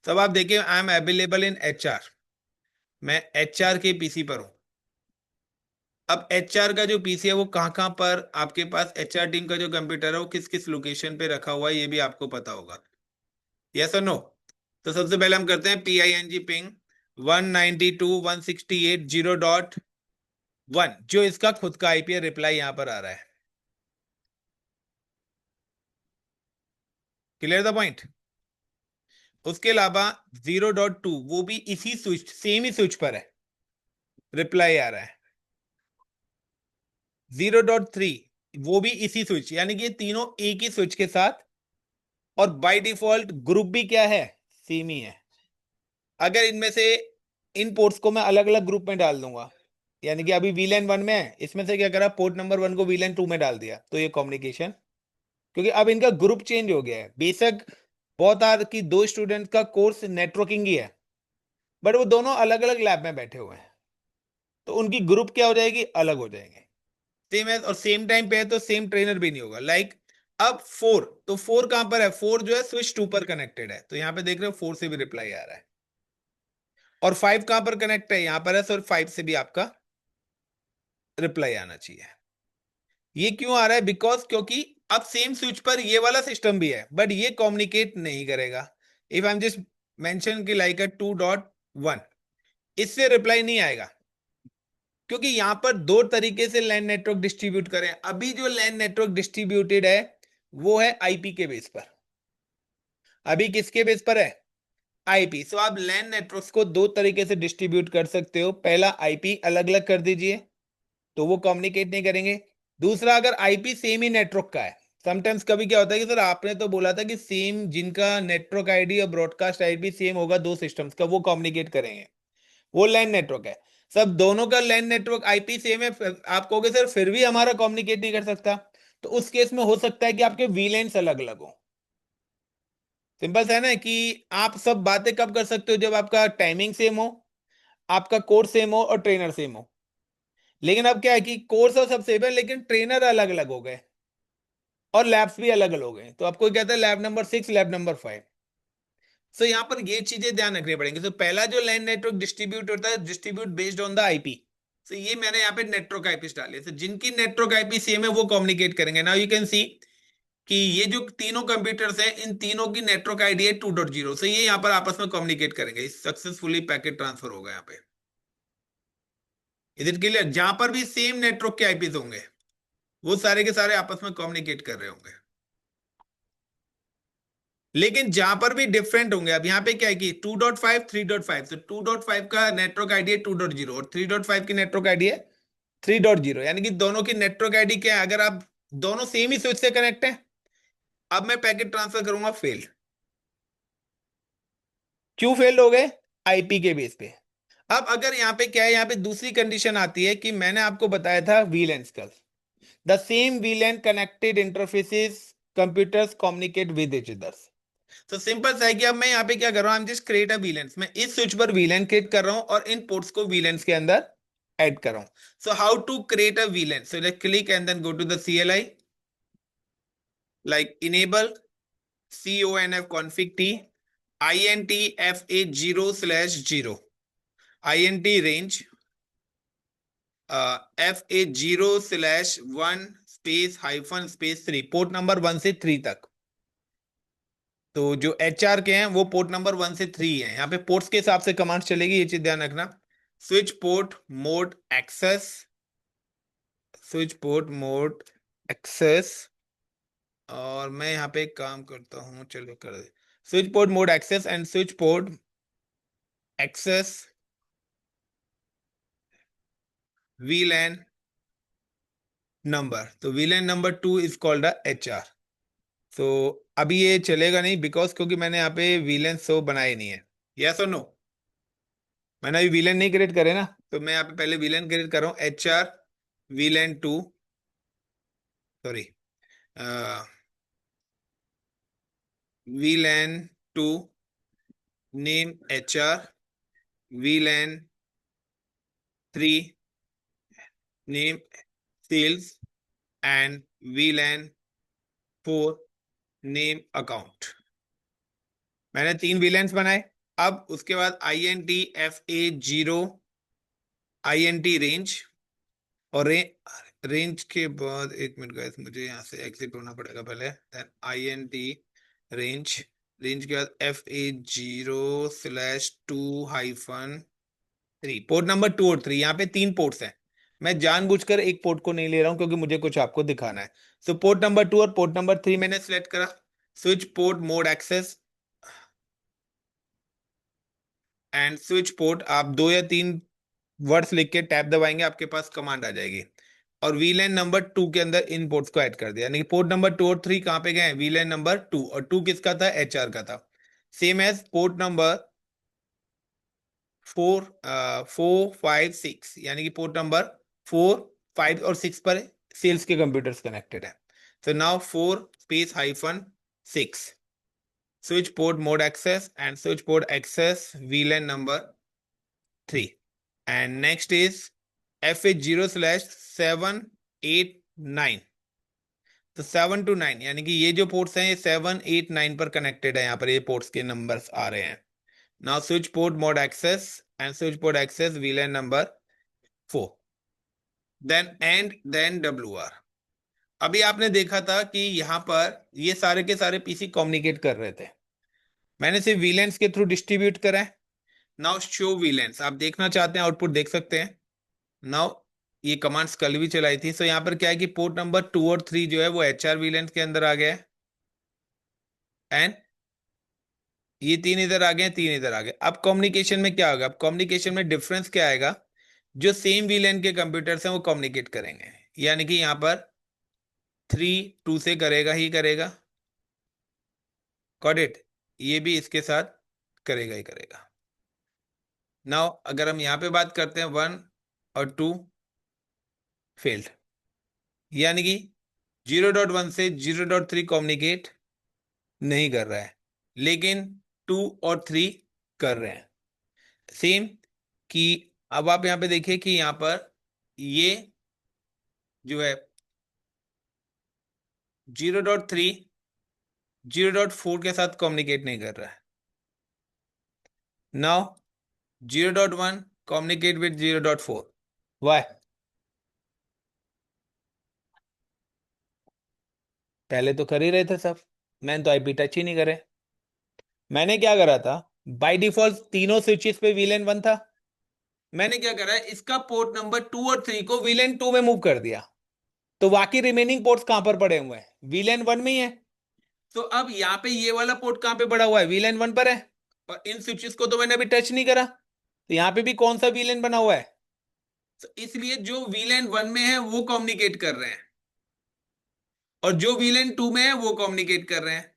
तो अब आप देखिए, I am available in HR, मैं एचआर के पीसी पर हूं। अब एचआर का जो पीसी है वो कहाँ कहाँ पर, आपके पास एचआर टीम का जो कंप्यूटर है वो किस किस लोकेशन पे रखा हुआ है ये भी आपको पता होगा। यस और नो? तो सबसे पहले हम करते हैं PING पिंग 192.168.0.1, जो इसका खुद का आईपी है, रिप्लाई यहां पर आ रहा है। Clear the point? उसके अलावा 0.2 वो भी इसी स्विच, सेम ही स्विच पर है, रिप्लाई आ रहा है। 0.3 वो भी इसी स्विच, यानी कि ये तीनों एक ही स्विच के साथ, और बाय डिफॉल्ट ग्रुप भी क्या है, सेम ही है। अगर इनमें से इन पोर्ट्स को मैं अलग अलग ग्रुप में डाल दूंगा, यानी कि अभी वीलैन 1 में है, इसमें से क्या करा, पोर्ट नंबर 1 को वीलैन 2 में डाल दिया, तो ये कम्युनिकेशन, क्योंकि अब इनका ग्रुप चेंज हो गया है। बेशक बहुत आर की दो स्टूडेंट का कोर्स नेटवर्किंग ही है, बट वो दोनों अलग अलग लैब में बैठे हुए हैं, तो उनकी ग्रुप क्या हो जाएगी, अलग हो जाएंगे। सेम है, और सेम टाइम पे है तो सेम ट्रेनर भी नहीं होगा। लाइक अब 4, तो 4 कहां पर है, 4 जो है स्विच 2 पर कनेक्टेड है, तो यहां पे देख रहे हो 4 से भी रिप्लाई आ रहा है। और 5 कहां पर कनेक्ट है, यहां पर है, सो 5 से भी आपका रिप्लाई आना चाहिए। ये क्यों आ रहा है, बिकॉज क्योंकि अब सेम स्विच पर ये वाला सिस्टम भी है, बट ये कम्युनिकेट नहीं करेगा। If I am just mention की लाइक 2.1, इससे रिप्लाई नहीं आएगा, क्योंकि यहां पर दो तरीके से लैन नेटवर्क डिस्ट्रीब्यूट करें। अभी जो लैन नेटवर्क डिस्ट्रीब्यूटेड है वो है आईपी के बेस पर। अभी किसके बेस पर है, आईपी। सो आप लैन नेटवर्क्स को दो तरीके से डिस्ट्रीब्यूट कर सकते हो। पहला, आईपी अलग अलग कर दीजिए, तो वो कम्युनिकेट नहीं करेंगे। दूसरा, अगर आईपी सेम ही नेटवर्क का है, समटाइम्स कभी क्या होता है कि सर आपने तो बोला था कि सेम जिनका नेटवर्क आईडी और ब्रॉडकास्ट आईडी सेम होगा दो सिस्टम्स का, वो कम्युनिकेट करेंगे, वो लैन नेटवर्क है। सब दोनों का लैन नेटवर्क आईपी सेम है, आप कहोगे सर फिर भी हमारा कम्युनिकेट नहीं कर सकता, तो उस केस में हो सकता है कि आपके वीलैंस अलग अलग हो। सिंपल सा है ना, कि आप सब बातें कब कर सकते हो, जब आपका टाइमिंग सेम हो, आपका कोर्स सेम हो और ट्रेनर सेम हो। लेकिन अब क्या है कि कोर्स और सब सेम है, लेकिन ट्रेनर अलग अलग हो गए और लैब्स भी अलग अलग हो गए। तो आपको कहता है लैब नंबर 6, लैब नंबर 5। सो यहाँ पर ये चीजें ध्यान रखनी पड़ेंगी। तो पहला जो लैन नेटवर्क डिस्ट्रीब्यूट होता है, distribute based on the IP. तो ये मैंने यहाँ पे नेटवर्क आईपी डाले, तो जिनकी नेटवर्क आईपी सेम है वो कम्युनिकेट करेंगे। नाउ यू कैन सी कि ये जो तीनों कंप्यूटर्स हैं, इन तीनों की नेटवर्क आईडी है 2.0, से ये यहाँ पर आपस में कम्युनिकेट करेंगे। सक्सेसफुली पैकेट ट्रांसफर होगा यहाँ पे। Is it clear? जहां पर भी सेम नेटवर्क के आईपीज होंगे वो सारे के सारे आपस में कम्युनिकेट कर रहे होंगे। लेकिन जहां पर भी डिफरेंट होंगे, अब यहाँ पे क्या है कि 2.5 3.5, तो 2.5 का नेटवर्क आईडी है 2.0 और 3.5 की नेटवर्क आईडी है 3.0, यानी कि दोनों की नेटवर्क आईडी क्या है, अगर आप दोनों सेम ही स्विच से कनेक्ट है, अब मैं पैकेट ट्रांसफर करूंगा, फेल। क्यों फेल हो गए, आईपी के बेस पे। अब अगर यहाँ पे क्या है, यहाँ पे दूसरी कंडीशन आती है कि मैंने आपको बताया था वीलैन कल, the same वीलैन connected interfaces computers communicate with each others. तो सिंपल सा है कि अब मैं यहाँ पे क्या कर रहा हूँ, आई am just create a valence, मैं इस स्विच पर वीलेन क्रिएट कर रहा हूँ और इन पोर्ट्स को वीलेंस के अंदर ऐड कर रहा हूँ। So how to create a VLAN, so let click and then go to the CLI, like enable CONF config t INTFA0/0 INT range FA0/1 space hyphen space 3, port number 1 से 3 तक। तो जो HR के हैं वो पोर्ट नंबर 1 से 3 है, यहाँ पे पोर्ट्स के हिसाब से कमांड चलेगी, ये चीज ध्यान रखना। Switch port mode access, switch port mode access, और मैं यहाँ पे एक काम करता हूँ, चलो कर दे, switch port mode access and switch port access VLAN number. तो VLAN number 2 is called a HR। तो अभी ये चलेगा नहीं बिकॉज क्योंकि मैंने यहाँ पे VLAN शो बनाए नहीं है। यस और नो? मैंने अभी VLAN नहीं क्रिएट करे ना, तो मैं यहाँ पे पहले VLAN क्रिएट कर रहा हूँ। HR VLAN 2, sorry, VLAN 2 name HR, VLAN 3 name sales, and VLAN 4 name account. मैंने 3 VLANs बनाए। अब उसके बाद INT FA0 INT रेंज, और रेंज के बाद एक मिनट गाइस, मुझे यहाँ से एग्जिट होना पड़ेगा पहले। देन INT रेंज, रेंज के बाद FA0/2-3। पोर्ट नंबर 2 और 3, यहाँ पे 3 पोर्ट्स हैं। मैं जानबूझकर एक पोर्ट को नहीं ले रहा हूँ क्योंकि मुझे कुछ आपको दिखाना है। सो पोर्ट नंबर 2 और पोर्ट नंबर 3 मैंने सिलेक्ट करा। Switch port mode access and switch port, आप 2 या 3 वर्ड्स लिख के टैब दबाएंगे, आपके पास कमांड आ जाएगी। और VLAN नंबर 2 के अंदर इन पोर्ट्स को ऐड कर दिया, यानी कि पोर्ट नंबर 2 और 3 कहाँ पे गए? VLAN नंबर 2, और 2 किसका था? HR का था। सेम एज पोर्ट नंबर 4, 4, 5, 6, यानी कि पोर्ट नंबर 4, 5 और 6 पर सेल्स के कंप्यूटर्स कनेक्टेड है। तो now 4 space -6 switch port mode access and switch port access VLAN number 3, and next is FA0/7, 8, 9। तो 7 to 9, यानी कि ये जो पोर्ट्स हैं ये 7, 8, 9 पर कनेक्टेड है। यहाँ पर ये पोर्ट्स के नंबर्स आ रहे हैं। Now switch port mode access and switch port access VLAN number 4, then and then WR। अभी आपने देखा था कि यहाँ पर ये सारे के सारे पीसी कम्युनिकेट कर रहे थे, मैंने सिर्फ VLANs के थ्रू डिस्ट्रीब्यूट करा है। नाउ शो VLANs, आप देखना चाहते हैं आउटपुट देख सकते हैं। नाउ ये कमांड्स कल भी चलाई थी। सो यहाँ पर क्या है कि पोर्ट नंबर 2 और 3 जो है वो HR VLANs के अंदर आ गया है, एंड ये 3 इधर आ गए, 3 इधर आ गए। अब कम्युनिकेशन में क्या होगा? अब कम्युनिकेशन में डिफरेंस क्या आएगा? जो सेम VLAN के कंप्यूटर्स हैं वो कम्युनिकेट करेंगे, यानी कि यहाँ पर 3 2 से करेगा ही करेगा, गॉट इट? ये भी इसके साथ करेगा ही करेगा। नाउ अगर हम यहाँ पे बात करते हैं 1 और 2 फेल्ड, यानी कि 0.1 से 0.3 कम्युनिकेट नहीं कर रहा है, लेकिन 2 और 3 कर रहे हैं। सेम कि अब आप यहाँ पे देखिए कि यहाँ पर ये जो है 0.3 0.4 के साथ कम्युनिकेट नहीं कर रहा है। Now 0.1 communicate with 0.4, why? पहले तो कर ही रहे थे सब, मैंने तो IP टच ही नहीं करे। मैंने क्या करा था, बाय डिफॉल्ट तीनों स्विचेस पे VLAN 1 था। मैंने क्या करा है, इसका पोर्ट नंबर 2 और 3 को VLAN 2 में मूव कर दिया। तो बाकी रिमेनिंग पोर्ट्स कहां पर पड़े हुए हैं? VLAN 1 में ही है। तो अब यहाँ पे ये वाला पोर्ट कहां पे पड़ा हुआ है? VLAN 1 पर है। और इन स्विचेस को तो मैंने अभी टच नहीं करा, तो यहाँ पे भी कौन सा VLAN बना हुआ है? तो इसलिए जो VLAN 1 में है वो कम्युनिकेट कर रहे हैं, और जो VLAN 2 में है वो कम्युनिकेट कर रहे हैं।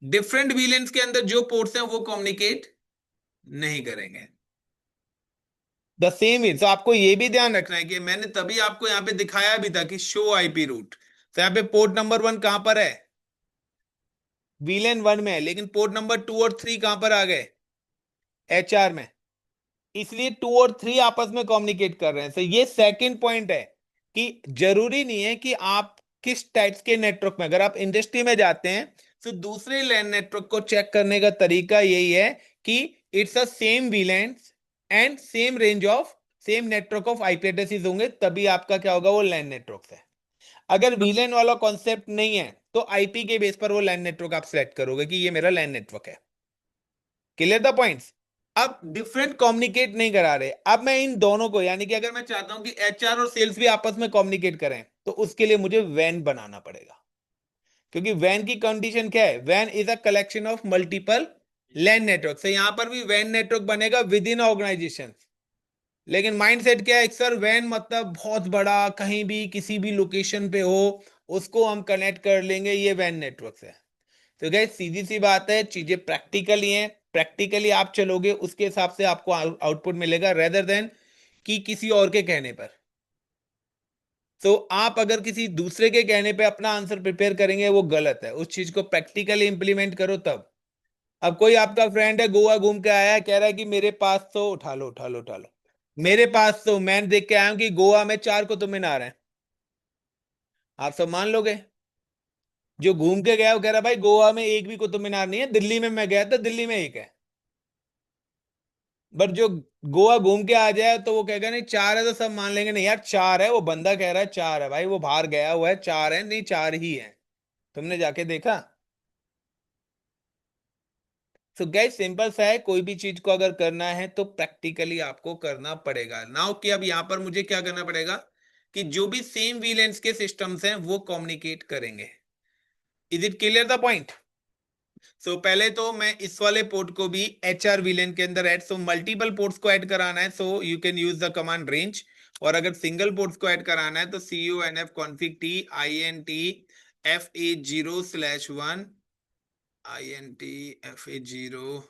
डिफरेंट VLANs के अंदर जो पोर्ट्स हैं वो कम्युनिकेट नहीं करेंगे। द सेम इज, तो आपको ये भी ध्यान रखना है कि मैंने तभी आपको यहाँ पे दिखाया भी था कि शो IP रूट। तो यहाँ पे पोर्ट नंबर 1 कहां पर है? VLAN 1 में है, लेकिन पोर्ट नंबर 2 और 3 कहां पर आ गए? HR में। इसलिए 2 और 3 आपस में कम्युनिकेट कर रहे हैं। तो ये सेकंड पॉइंट है कि जरूरी नहीं है कि आप किस टाइप्स के नेटवर्क में, अगर आप इंडस्ट्री में जाते हैं तो दूसरे लैन नेटवर्क को चेक करने का तरीका यही है कि it's a same VLAN and same range of same network of IP addresses होंगे, तभी आपका क्या होगा? वो लैन नेटवर्क है। अगर VLAN वाला कॉन्सेप्ट नहीं है तो IP के बेस पर वो लैन नेटवर्क आप सेलेक्ट करोगे कि ये मेरा लैन नेटवर्क है। Clear the points? अब डिफरेंट कम्युनिकेट नहीं करा रहे, अब मैं इन दोनों को, यानी कि अगर मैं चाहता हूं कि एचआर और सेल्स भी आपस में कम्युनिकेट करें, तो उसके लिए मुझे वैन बनाना पड़ेगा। क्योंकि वैन की कंडीशन क्या है, वैन is a collection of multiple LAN network, से यहां पर भी वैन नेटवर्क बनेगा विद इन ऑर्गेनाइजेशन। लेकिन माइंडसेट क्या है, सर वैन मतलब बहुत बड़ा, कहीं भी किसी भी लोकेशन पे हो उसको हम कनेक्ट कर लेंगे, ये वैन नेटवर्क है। तो गैस सीधी सी बात है, चीजें प्रैक्टिकली हैं, प्रैक्टिकली आप चलोगे उसके हिसाब से आपको आउटपुट मिलेगा, रेदर देन कि किसी और के कहने पर। तो आप अगर किसी दूसरे के कहने पे अपना आंसर प्रिपेयर करेंगे वो गलत है, उस चीज को प्रैक्टिकली इंप्लीमेंट करो तब। अब कोई आपका फ्रेंड है, गोवा घूम के आया है, कह रहा है कि मेरे पास तो, उठा लो उठा लो उठा लो, मेरे पास तो मैं देख के आया हूं कि गोवा में 4 कुतुब मीनार हैं, आप सब मान लोगे? जो घूम के गया वो कह रहा भाई गोवा में एक भी कुतुब मीनार नहीं है, दिल्ली में मैं गया था, दिल्ली में एक है। बट जो गोवा घूम के आ जाए तो वो कहेगा नहीं 4 है, तो सब मान लेंगे नहीं यार 4 है, वो बंदा कह रहा है 4 है, भाई वो बाहर गया हुआ है, 4 है नहीं 4 ही है, तुमने जाके देखा? सो गाइस सिंपल सा है, कोई भी चीज को अगर करना है तो प्रैक्टिकली आपको करना पड़ेगा। नाउ कि अब यहां पर मुझे क्या करना पड़ेगा कि जो भी सेम वीलेंस के सिस्टम्स हैं वो कम्युनिकेट करेंगे। Is it clear the point? So पहले तो मैं इस वाले पोर्ट को भी एच आर वीलेन के अंदर ऐड, सो मल्टीपल पोर्ट्स को ऐड कराना है, so you can use the command range. और अगर सिंगल पोर्ट्स को ऐड कराना है तो C U N F config T I N T F A zero slash one I N T F A zero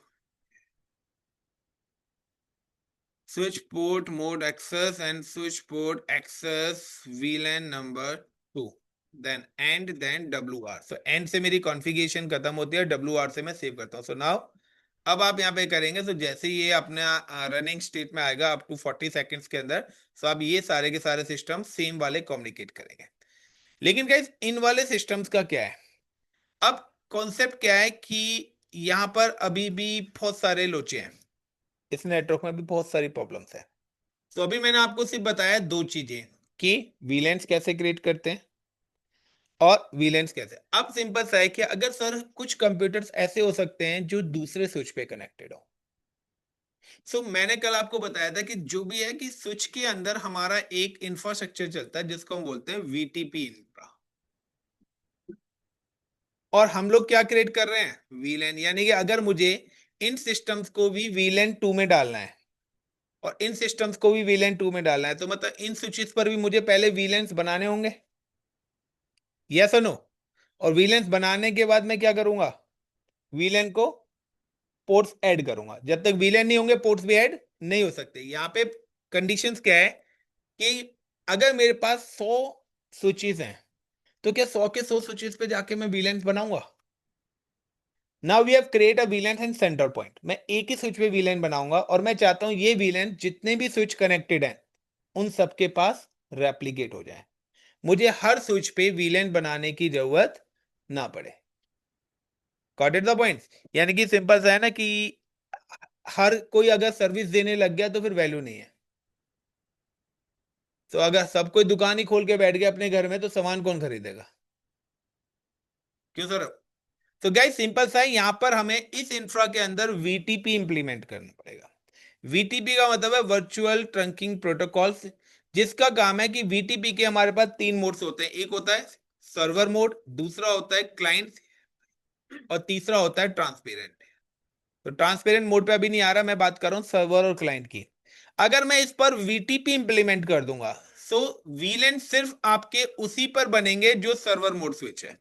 switch port mode access and switch port access VLAN number 2 then WR। so end से मेरी configuration खत्म होती है, WR से मैं save करता हूँ। So now अब आप यहाँ पे करेंगे तो जैसे ही ये अपने रनिंग स्टेट में आएगा अप टू 40 सेकेंड्स के अंदर, सो अब ये सारे के सारे सिस्टम सेम वाले कम्युनिकेट करेंगे। लेकिन गाइस इन वाले सिस्टम्स का क्या है, अब कॉन्सेप्ट क्या है कि यहाँ पर अभी भी बहुत सारे लोचे हैं, इस नेटवर्क में भी बहुत सारी प्रॉब्लम्स है। तो अभी मैंने आपको सिर्फ बताया दो चीजें कि वीलेंस कैसे क्रिएट करते हैं और वीलेंस कैसे। अब सिंपल सा है कि अगर सर कुछ कंप्यूटर्स ऐसे हो सकते हैं जो दूसरे स्विच पे कनेक्टेड हो। सो मैंने कल आपको बताया था कि जो भी है कि स्विच के अंदर हमारा एक इंफ्रास्ट्रक्चर चलता है जिसको हम बोलते हैं वीटीपी इंफ्रा, और हम लोग क्या क्रिएट कर रहे हैं, वीलैन। यानी कि अगर मुझे इन सिस्टम्स को भी वीलैन 2 में डालना है और इन सिस्टम्स को भी वीलैन 2 में डालना है, तो मतलब इन स्विचेस पर भी मुझे पहले वीलैंस बनाने होंगे, यस और नो। और वीलेंस बनाने के बाद मैं क्या करूंगा, वीलेन को पोर्ट्स ऐड करूंगा, जब तक वीलेन नहीं होंगे पोर्ट्स भी ऐड नहीं हो सकते। यहाँ पे कंडीशंस क्या है कि अगर मेरे पास 100 स्विचेस हैं तो क्या 100 के 100 स्विचेस पे जाके मैं वीलेंस बनाऊंगा? Now we have create a VLAN and centre point, मैं एक ही स्विच पे वीलेन बनाऊंगा और मैं चाहता हूं ये वीलेन जितने भी स्विच कनेक्टेड हैं उन सबके पास रेप्लीकेट हो जाए, मुझे हर स्विच पे वीलेन बनाने की जरूरत ना पड़े। Got it the point? यानी कि सिंपल सा है ना कि हर कोई अगर सर्विस देने लग गया तो फिर वैल्यू नहीं है। तो अगर सब कोई दुकान ही खोल के बैठ गया अपने घर में तो सामान कौन खरीदेगा? क्यों सर? तो गाइस सिंपल सा है, यहां पर हमें इस इंफ्रा के अंदर वीटीपी इंप्लीमेंट करना पड़ेगा। वीटीपी का मतलब है वर्चुअल ट्रंकिंग प्रोटोकॉल्स, जिसका काम है कि वीटीपी के हमारे पास 3 मोड्स होते हैं, एक होता है सर्वर मोड, दूसरा होता है क्लाइंट, और तीसरा होता है ट्रांसपेरेंट। तो ट्रांसपेरेंट मोड पे अभी नहीं आ रहा, मैं बात कर रहा हूं सर्वर और क्लाइंट की। अगर मैं इस पर वीटीपी इंप्लीमेंट कर दूंगा सो वीलेन सिर्फ आपके उसी पर बनेंगे जो सर्वर मोड स्विच है,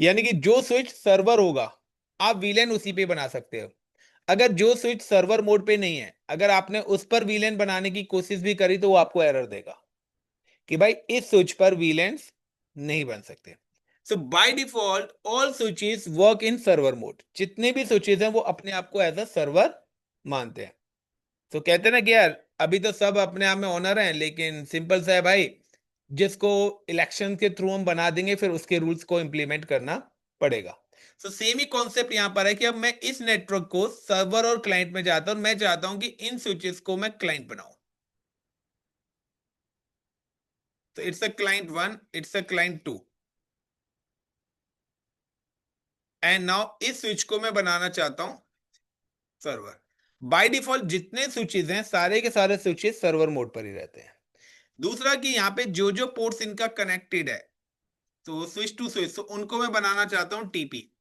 यानी कि जो स्विच सर्वर होगा आप वीलेन उसी पे बना सकते हो। अगर जो स्विच सर्वर मोड पे नहीं है, अगर आपने उस पर वीलेन बनाने की कोशिश भी करी तो वो आपको एरर देगा कि भाई इस स्विच पर वीलेंस नहीं बन सकते। So by default all switches work in server mode, जितने भी स्विचेस हैं वो अपने आप को एज अ सर्वर मानते हैं। तो कहते हैं ना कि यार अभी तो सब अपने आप में ओनर हैं, लेकिन सिंपल सा है भाई, जिसको इलेक्शन के थ्रू हम बना देंगे फिर उसके रूल्स को इंप्लीमेंट करना पड़ेगा। सो सेम ही कॉन्सेप्ट यहां पर है कि अब मैं इस नेटवर्क को सर्वर और क्लाइंट में जाता हूं, मैं चाहता हूं कि इन स्विचेस को मैं क्लाइंट बनाऊं। तो it's a client 1, it's a client 2, and now इस स्विच को मैं बनाना चाहता हूं सर्वर। बाय डिफॉल्ट जितने स्विचेस हैं सारे के सारे स्विचेस सर्वर मोड पर ही रहते हैं। दूसरा कि यहाँ पे जो जो पोर्ट्स इनका कनेक्टेड है, तो स्विच टू स्विच, तो उनको मैं बनाना चाहता हूँ टीपी,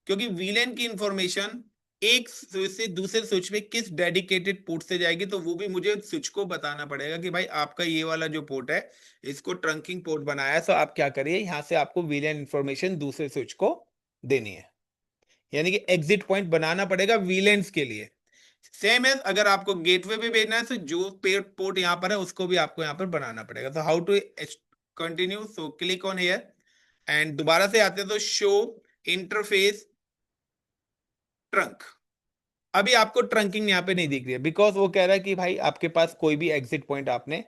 क्योंकि वीलैन की इंफॉर्मेशन एक स्विच से दूसरे स्विच में किस डेडिकेटेड पोर्ट से जाएगी, तो वो भी मुझे स्विच को बताना पड़ेगा कि भाई आपका ये वाला जो पोर्ट है इसको ट्रंकिंग पोर्ट बनाया है, तो आप क्या करिए, यहां से आपको वीलैन इंफॉर्मेशन दूसरे स्विच को देनी है, यानी कि एग्जिट पॉइंट बनाना पड़ेगा वीलैंस के लिए। सेम है अगर आपको गेटवे पे भेजना है, तो जो पोर्ट यहाँ पर है उसको भी आपको यहाँ पर बनाना पड़ेगा। तो how to continue, so click on here and दोबारा से आते हैं तो शो इंटरफेस ट्रंक। अभी आपको ट्रंकिंग यहाँ पे नहीं दिख रही है, बिकॉज वो कह रहा है कि भाई आपके पास कोई भी एग्जिट पॉइंट आपने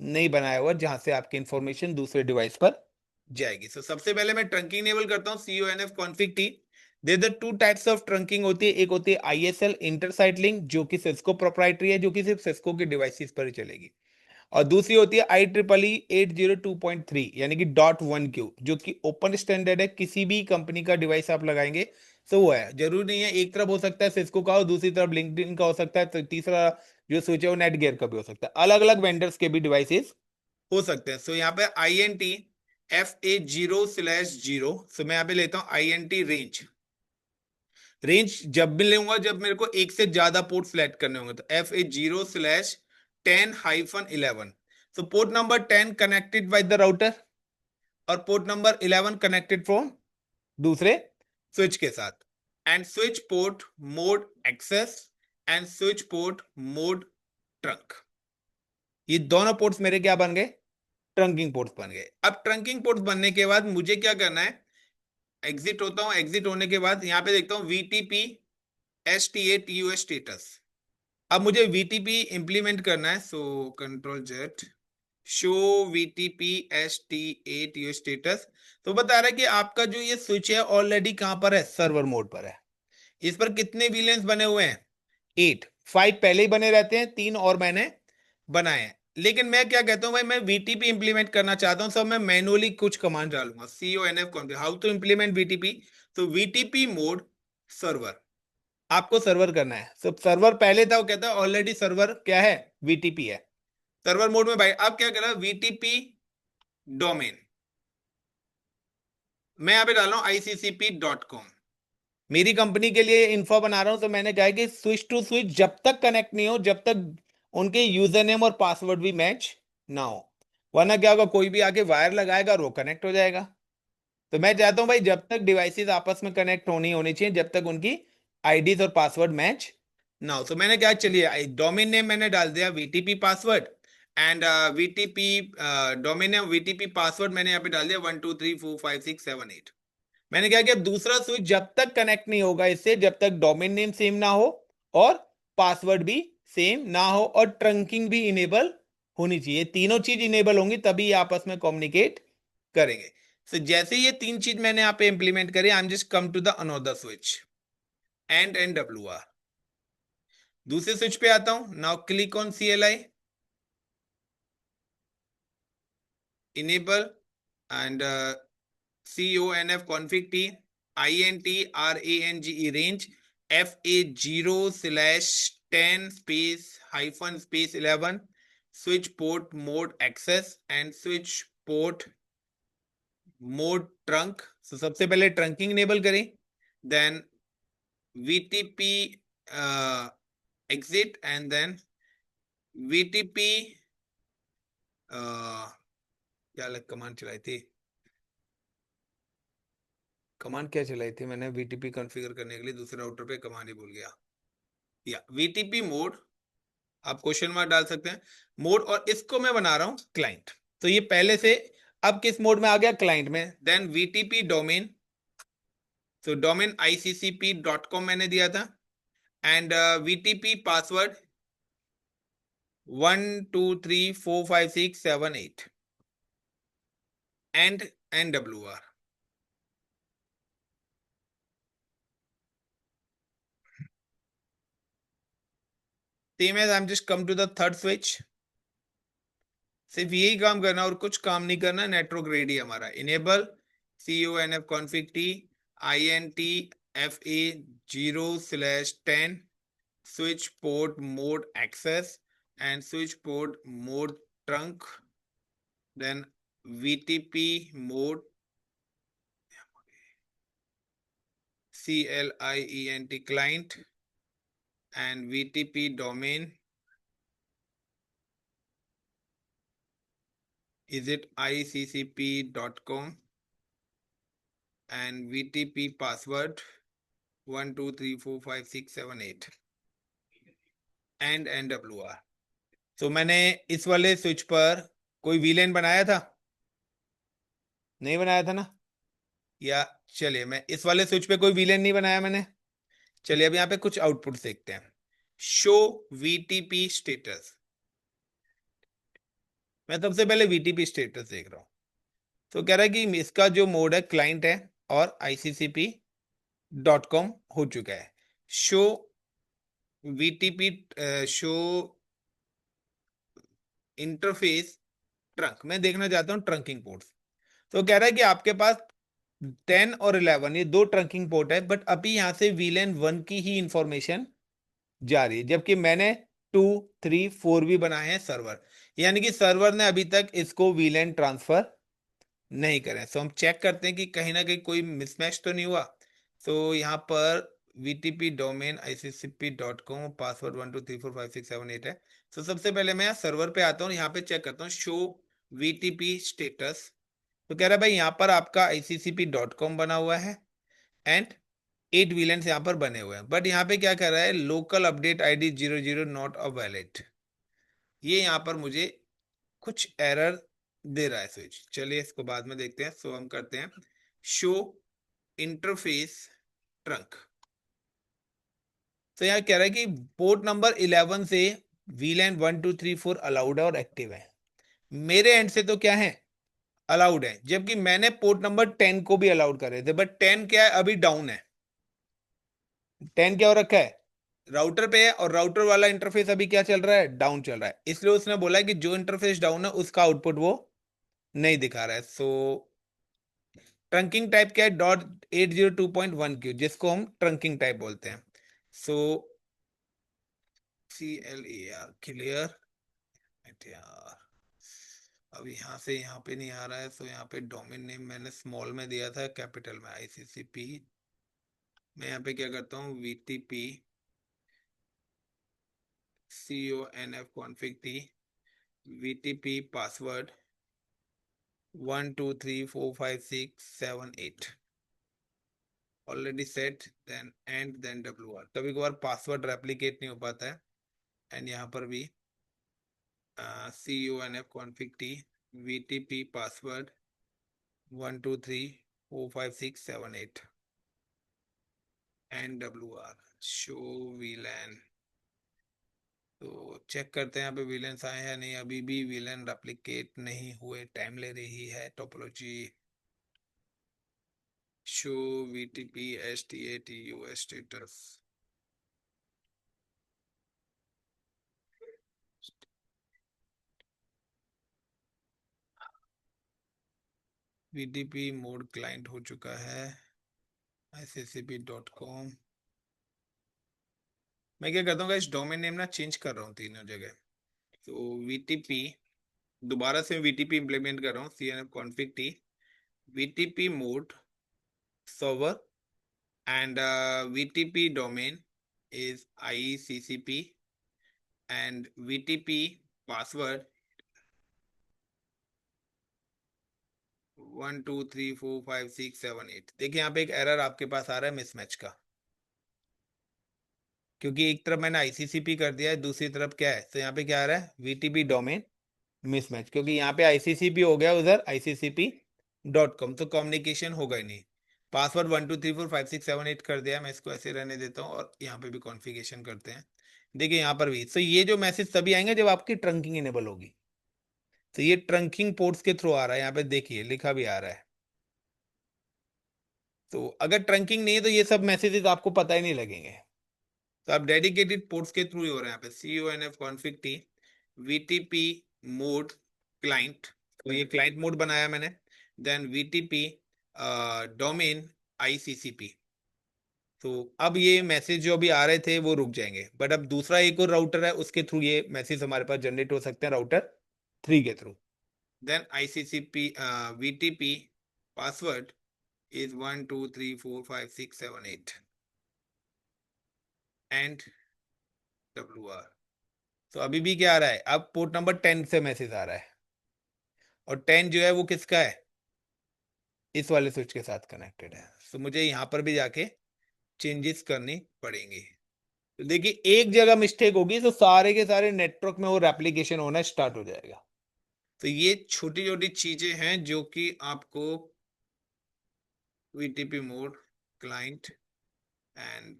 नहीं बनाया हुआ जहां से आपकी इंफॉर्मेशन दूसरे डिवाइस पर जाएगी। सो सबसे पहले मैं ट्रंकिंग इनेबल करता हूँ, CONF config t। There two types of trunking होती है, एक होती है ISL इंटर साइट लिंक, जो कि सिस्को प्रोप्राइटरी है, जो कि सिर्फ सिस्को के डिवाइसेस पर ही चलेगी। और दूसरी होती है IEEE 802.3 यानी कि .1Q, जो कि ओपन स्टैंडर्ड है, किसी भी कंपनी का डिवाइस आप लगाएंगे तो वो है, जरूरी नहीं है एक तरफ हो सकता है सिस्को का और दूसरी तरफ लिंक्डइन का हो सकता है, तो तीसरा जो स्विच है वो नेटगियर का भी हो सकता है, अलग अलग वेंडर्स के भी डिवाइसेस हो सकते हैं। सो यहाँ पे INT FA0/0, सो मैं यहाँ पे लेता हूँ INT रेंज। रेंज जब भी लूंगा जब मेरे को एक से ज्यादा पोर्ट सिलेक्ट करने होंगे, तो FA0/10-11, so port number 10 connected by the router और पोर्ट नंबर 11 कनेक्टेड फ्रॉम दूसरे स्विच के साथ, and switch port mode access and switch port mode trunk. ये दोनों पोर्ट्स मेरे क्या बन गए, ट्रंकिंग पोर्ट्स बन गए। अब ट्रंकिंग पोर्ट्स बनने के बाद मुझे क्या करना है, एग्जिट होता हूं, एग्जिट होने के बाद यहाँ पे देखता हूँ VTP STA-TUS स्टेटस। अब मुझे VTP इंप्लीमेंट करना है, सो Ctrl Z, show VTP STA-TUS status. तो बता रहा है कि आपका जो ये स्विच है ऑलरेडी कहां पर है, सर्वर मोड पर है। इस पर कितने विलेंस बने हुए हैं, 8, 5 पहले ही बने रहते हैं, 3 और मैंने बनाए हैं। लेकिन मैं क्या कहता हूं भाई, मैं VTP इंप्लीमेंट करना चाहता हूं, सब मैं मैनुअली कुछ कमांड डालूंगा, CONF config, how to implement VTP। तो VTP मोड सर्वर, आपको सर्वर करना है, सब सर्वर पहले था, वो कहता है ऑलरेडी सर्वर क्या है, VTP है। सर्वर मोड में भाई आप क्या करा, VTP डोमेन, मैं यहाँ पे डाल रहा हूँ ICCP.com, मेरी कंपनी के लिए इन्फो बना रहा हूं, तो मैंने कहा है कि स्विच टू स्विच जब तक कनेक्ट नहीं हो, जब तक उनके यूजर नेम और पासवर्ड भी मैच ना हो, वरना क्या होगा, कोई भी आके वायर लगाएगा और वो कनेक्ट हो जाएगा। तो मैं चाहता हूं भाई जब तक डिवाइसेस आपस में कनेक्ट होनी चाहिए, जब तक उनकी आईडीज और पासवर्ड मैच ना हो। तो मैंने क्या, चलिए डोमेन नेम मैंने डाल दिया VTP password, and VTP domain name VTP password मैंने यहाँ पे डाल दिया 1 2 3 4 5 6 7 8। मैंने क्या किया, दूसरा स्विच जब तक कनेक्ट नहीं होगा इससे, जब तक डोमेन नेम सेम ना हो और पासवर्ड भी सेम ना हो और ट्रंकिंग भी इनेबल होनी चाहिए, तीनों चीज इनेबल होंगी तभी ये आपस में कम्युनिकेट करेंगे। सो जैसे ये तीन चीज मैंने यहाँ पे इंप्लीमेंट करी, I am just come to the another switch NWR। दूसरे स्विच पे आता हूं, now click on CLI enable and CONF config t INT range FA0/10 -11 switch port mode access and switch port mode trunk। so सबसे पहले trunking enable करें, then VTP exit and then VTP क्या अलग command चलाई थी, command क्या चलाई थी मैंने VTP कॉन्फ़िगर करने के लिए, दूसरे राउटर पे कमांड ही भूल गया, या VTP मोड, आप क्वेश्चन मार्क डाल सकते हैं मोड, और इसको मैं बना रहा हूं क्लाइंट। तो ये पहले से अब किस मोड में आ गया, क्लाइंट में। देन VTP डोमेन, तो डोमेन ICCP.com मैंने दिया था, and VTP password 1 2 3 4 5 6 7 8 and NWR। Same as I am just come to the third switch, सिर्फ यही काम करना और कुछ काम नहीं करना, नेटवर्क रेडी हमारा enable CONF config t INT FA0/10 switch port mode access and switch port mode trunk, then VTP mode CLIENT client and VTP domain. Is it iccp.com and VTP password 12345678 and NWR. तो मैंने इस वाले switch पर कोई VLAN बनाया था, नहीं बनाया था ना? या चलिए, मैं इस वाले स्विच पे कोई वीलेन नहीं बनाया मैंने। चलिए अब यहाँ पे कुछ आउटपुट देखते हैं। Show VTP status. मैं सबसे पहले वीटीपी स्टेटस देख रहा हूँ। तो कह रहा है कि इसका जो मोड है क्लाइंट है और ICCP.com हो चुका है। Show VTP show interface trunk, मैं देखना चाहता हूँ ट्रंकिंग पोर्ट्स। तो कह रहा है कि आपके पास 10 और 11 ये दो ट्रंकिंग पोर्ट है, बट अभी यहां से वीलेन 1 की ही इंफॉर्मेशन जा रही है, जबकि मैंने 2, 3, 4 भी बनाए हैं सर्वर, यानी कि सर्वर ने अभी तक इसको वीलेन ट्रांसफर नहीं करें। सो हम चेक करते हैं कि कहीं ना कहीं कोई मिसमैच तो नहीं हुआ। तो यहाँ पर VTP डोमेन ICCP.com पासवर्ड 12345678 है। तो सबसे पहले मैं यहाँ सर्वर पे आता हूँ, यहाँ पे चेक करता हूँ शो VTP स्टेटस। तो कह रहा है भाई यहाँ पर आपका ICCP.com बना हुआ है एंड 8 विलेंस यहाँ पर बने हुए हैं, बट यहाँ पे क्या कर रहा है, local update ID 00 not a valid. ये यहाँ पर मुझे कुछ एरर दे रहा है स्विच। चलिए इसको बाद में देखते हैं। सो हम करते हैं शो इंटरफेस ट्रंक। तो यहाँ कह रहा है कि पोर्ट नंबर 11 से VLAN 1234 अलाउड है और एक्टिव है। मेरे एंड से तो क्या है, अलाउड है, जबकि मैंने पोर्ट नंबर 10 को भी अलाउड कर रहे थे, बट 10 क्या है, अभी डाउन है। 10 क्या हो रखा है, राउटर पे है, और राउटर वाला इंटरफेस अभी क्या चल रहा है, डाउन चल रहा है। इसलिए उसने बोला है कि जो इंटरफेस डाउन है उसका आउटपुट वो नहीं दिखा रहा है। सो ट्रंकिंग टाइप क्या है, .802.1Q, जिसको हम ट्रंकिंग टाइप बोलते हैं। सो CLER क्लियर। यार अब यहाँ से यहाँ पे नहीं आ रहा है। सो यहाँ पे डोमेन नेम मैंने स्मॉल में दिया था, कैपिटल में ICCP। मैं यहाँ पे क्या करता हूँ, VTP CONF config t VTP password 12345678 already set, then and then WR। कभी कभार पासवर्ड रेप्लिकेट नहीं हो पाता है। एंड यहाँ पर भी CONF config t VTP password 12345678 and WR show VLAN। तो चेक करते हैं यहाँ पे विलेंस आए हैं नहीं, अभी भी विलेन रेप्लिकेट नहीं हुए, टाइम ले रही है topology. Show VTP STATUS status. VTP mode client हो चुका है ICCP.com। मैं क्या करता हूँ, इस डोमेन नेम ना चेंज कर रहा हूँ तीनों जगह। तो VTP दोबारा से VTP इंप्लीमेंट कर रहा हूँ, CNF config t VTP mode server and VTP domain is ICCP and VTP password 12345678। देखिए यहाँ पे एक एरर आपके पास आ रहा है मिसमैच का, क्योंकि एक तरफ मैंने ICCP कर दिया है, दूसरी तरफ क्या है, तो यहाँ पे क्या आ रहा है, VTP डोमेन मिसमैच, क्योंकि यहाँ पे ICCP हो गया, उधर ICCP.com, तो कम्युनिकेशन होगा ही नहीं। पासवर्ड 12345678 कर दिया, मैं इसको ऐसे रहने देता हूँ और यहाँ पे भी कॉन्फ़िगरेशन करते हैं। देखिए यहाँ पर भी, तो ये जो मैसेज तभी आएंगे जब आपकी ट्रंकिंग इनेबल होगी। तो ये ट्रंकिंग पोर्ट्स के थ्रू आ रहा है, यहाँ पे देखिए लिखा भी आ रहा है। तो अगर ट्रंकिंग नहीं है तो ये सब मैसेजेस आपको पता ही नहीं लगेंगे। तो आप डेडिकेटेड पोर्ट्स के थ्रू ही हो रहे हैं। यहाँ पे CONF config t VTP mode client, तो ये क्लाइंट मोड बनाया मैंने। Then VTP domain ICCP। तो अब ये मैसेज जो अभी आ रहे थे वो रुक जाएंगे, बट अब दूसरा एक और राउटर है, उसके थ्रू ये मैसेज हमारे पास जनरेट हो सकते हैं, राउटर 3 के through. Then ICCP VTP password is 1 2 3 4 5 6 7 8 and WR। तो अभी भी क्या आ रहा है, अब पोर्ट नंबर 10 से मैसेज आ रहा है, और 10 जो है वो किसका है, इस वाले स्विच के साथ कनेक्टेड है। तो मुझे यहाँ पर भी जाके चेंजेस करनी पड़ेंगी। तो देखिए एक जगह मिस्टेक होगी तो सारे के सारे नेटवर्क में वो रेप्लिकेशन होना स्टार्ट हो जाएगा। तो ये छोटी छोटी चीजें हैं जो कि आपको VTP mode, client and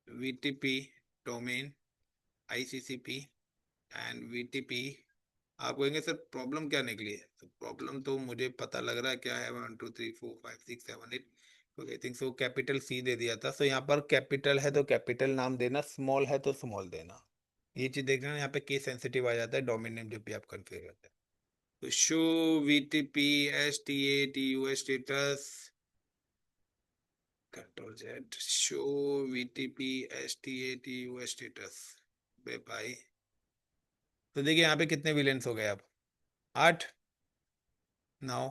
VTP domain, ICCP and VTP। आप कहेंगे सर प्रॉब्लम क्या निकली है, तो प्रॉब्लम तो मुझे पता लग रहा है क्या है, 1 2 3 4 5 6 7 8। I think so capital C दे दिया था, सो यहाँ पर कैपिटल है तो कैपिटल नाम देना, स्मॉल है तो स्मॉल देना। ये चीज देखना, यहाँ पे केस सेंसिटिव आ जाता है डोमेन नेम जब भी आप कॉन्फ़िगर करते हैं। तो show VTP STATUS status, Ctrl Z, show VTP STATUS status. बे भाई, तो देखिए यहाँ पे कितने विलेंस हो गए अब, 8। नाउ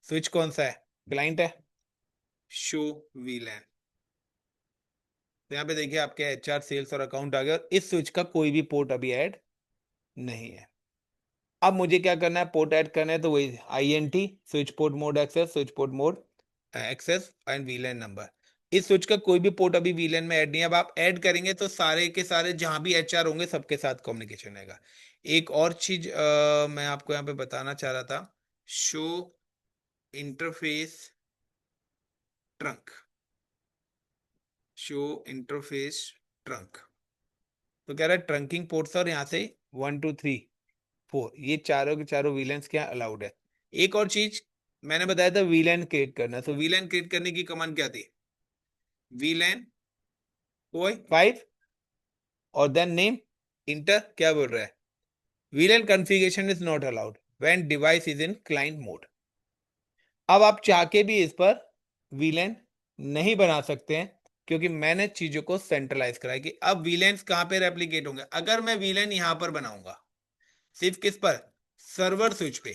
स्विच कौन सा है, क्लाइंट है, शो VLAN। तो यहाँ पे देखिए आपके HR सेल्स और अकाउंट आ गया, और इस स्विच का कोई भी पोर्ट अभी ऐड नहीं है। अब मुझे क्या करना है, पोर्ट ऐड करना है, तो वही INT switch port mode access, switch port mode access and VLAN number. इस स्विच का कोई भी पोर्ट अभी VLAN में ऐड नहीं है। अब आप ऐड करेंगे तो सारे के सारे जहां भी HR होंगे सबके साथ कम्युनिकेशन रहेगा। एक और चीज मैं आपको यहाँ पे बताना चाह रहा था, show interface trunk, show interface trunk. तो कह रहा है ट्रंकिंग पोर्ट्स और यहाँ से 1 2 3 4 ये चारों के चारों वीलैंस क्या अलाउड है। एक और चीज मैंने बताया था, वीलैन क्रिएट करना, तो वीलैन क्रिएट करने की कमांड क्या थी, वीलैन कोई 5 और देन नेम इंटर, क्या बोल रहा है, वीलैन configuration is not allowed when device is in client mode. अब आप चाह के भी इस पर वीलैन नहीं बना सकते हैं, क्योंकि मैंने चीजों को सेंट्रलाइज कराया कि अब वीलैंस कहां पे रेप्लिकेट होंगे। अगर मैं वीलैन यहां पर बनाऊंगा, सिर्फ किस पर, सर्वर स्विच पे,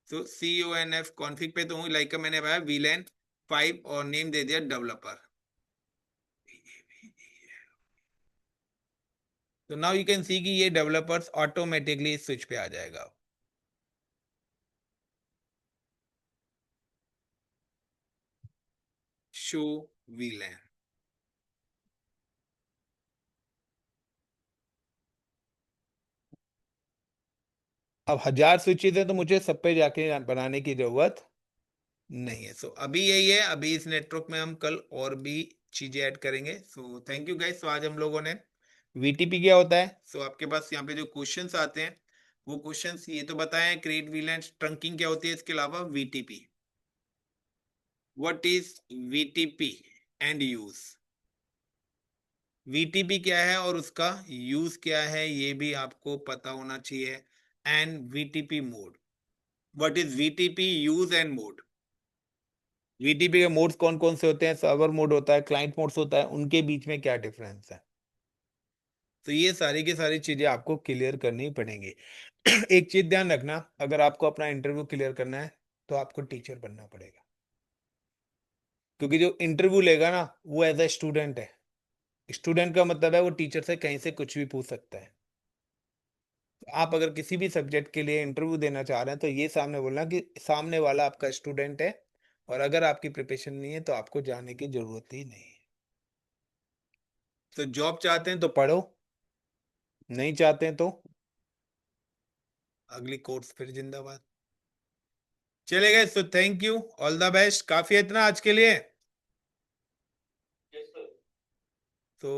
तो CONF कॉन्फ़िग पे तो हूँ, लाइक का मैंने बताया VLAN 5 और नेम दे दिया डेवलपर। तो नाउ यू कैन सी कि ये डेवलपर्स ऑटोमेटिकली इस स्विच पे आ जाएगा। Show VLAN। अब 1000 स्विचेस है तो मुझे सब पे जाके बनाने की जरूरत नहीं है। सो अभी यही है, अभी इस नेटवर्क में हम कल और भी चीजें ऐड करेंगे। So thank you guys. तो आज हम लोगों ने VTP क्या होता है, सो आपके पास यहाँ पे जो क्वेश्चंस आते हैं वो क्वेश्चंस ये तो बताए, क्रिएट VLAN, ट्रंकिंग क्या होती है, इसके अलावा VTP, what is VTP and use, VTP क्या है और उसका यूज क्या है ये भी आपको पता होना चाहिए। And VTP mode, what is VTP use and mode, VTP के मोड्स कौन कौन से होते हैं, सर्वर मोड होता है, क्लाइंट मोड्स होता है, उनके बीच में क्या डिफरेंस है। तो ये सारी की सारी चीजें आपको क्लियर करनी पड़ेंगी। एक चीज ध्यान रखना, अगर आपको अपना इंटरव्यू क्लियर करना है तो आपको टीचर बनना पड़ेगा, क्योंकि जो इंटरव्यू लेगा ना वो एज ए स्टूडेंट है। स्टूडेंट का मतलब है वो टीचर से कहीं से कुछ भी पूछ सकता है। तो आप अगर किसी भी सब्जेक्ट के लिए इंटरव्यू देना चाह रहे हैं तो ये सामने बोलना कि सामने वाला आपका स्टूडेंट है, और अगर आपकी प्रिपरेशन नहीं है तो आपको जाने की जरूरत ही नहीं है। तो जॉब चाहते हैं तो पढ़ो, नहीं चाहते हैं तो अगली कोर्स फिर जिंदाबाद। चले गए, so thank you, all the best, काफी है इतना आज के लिए।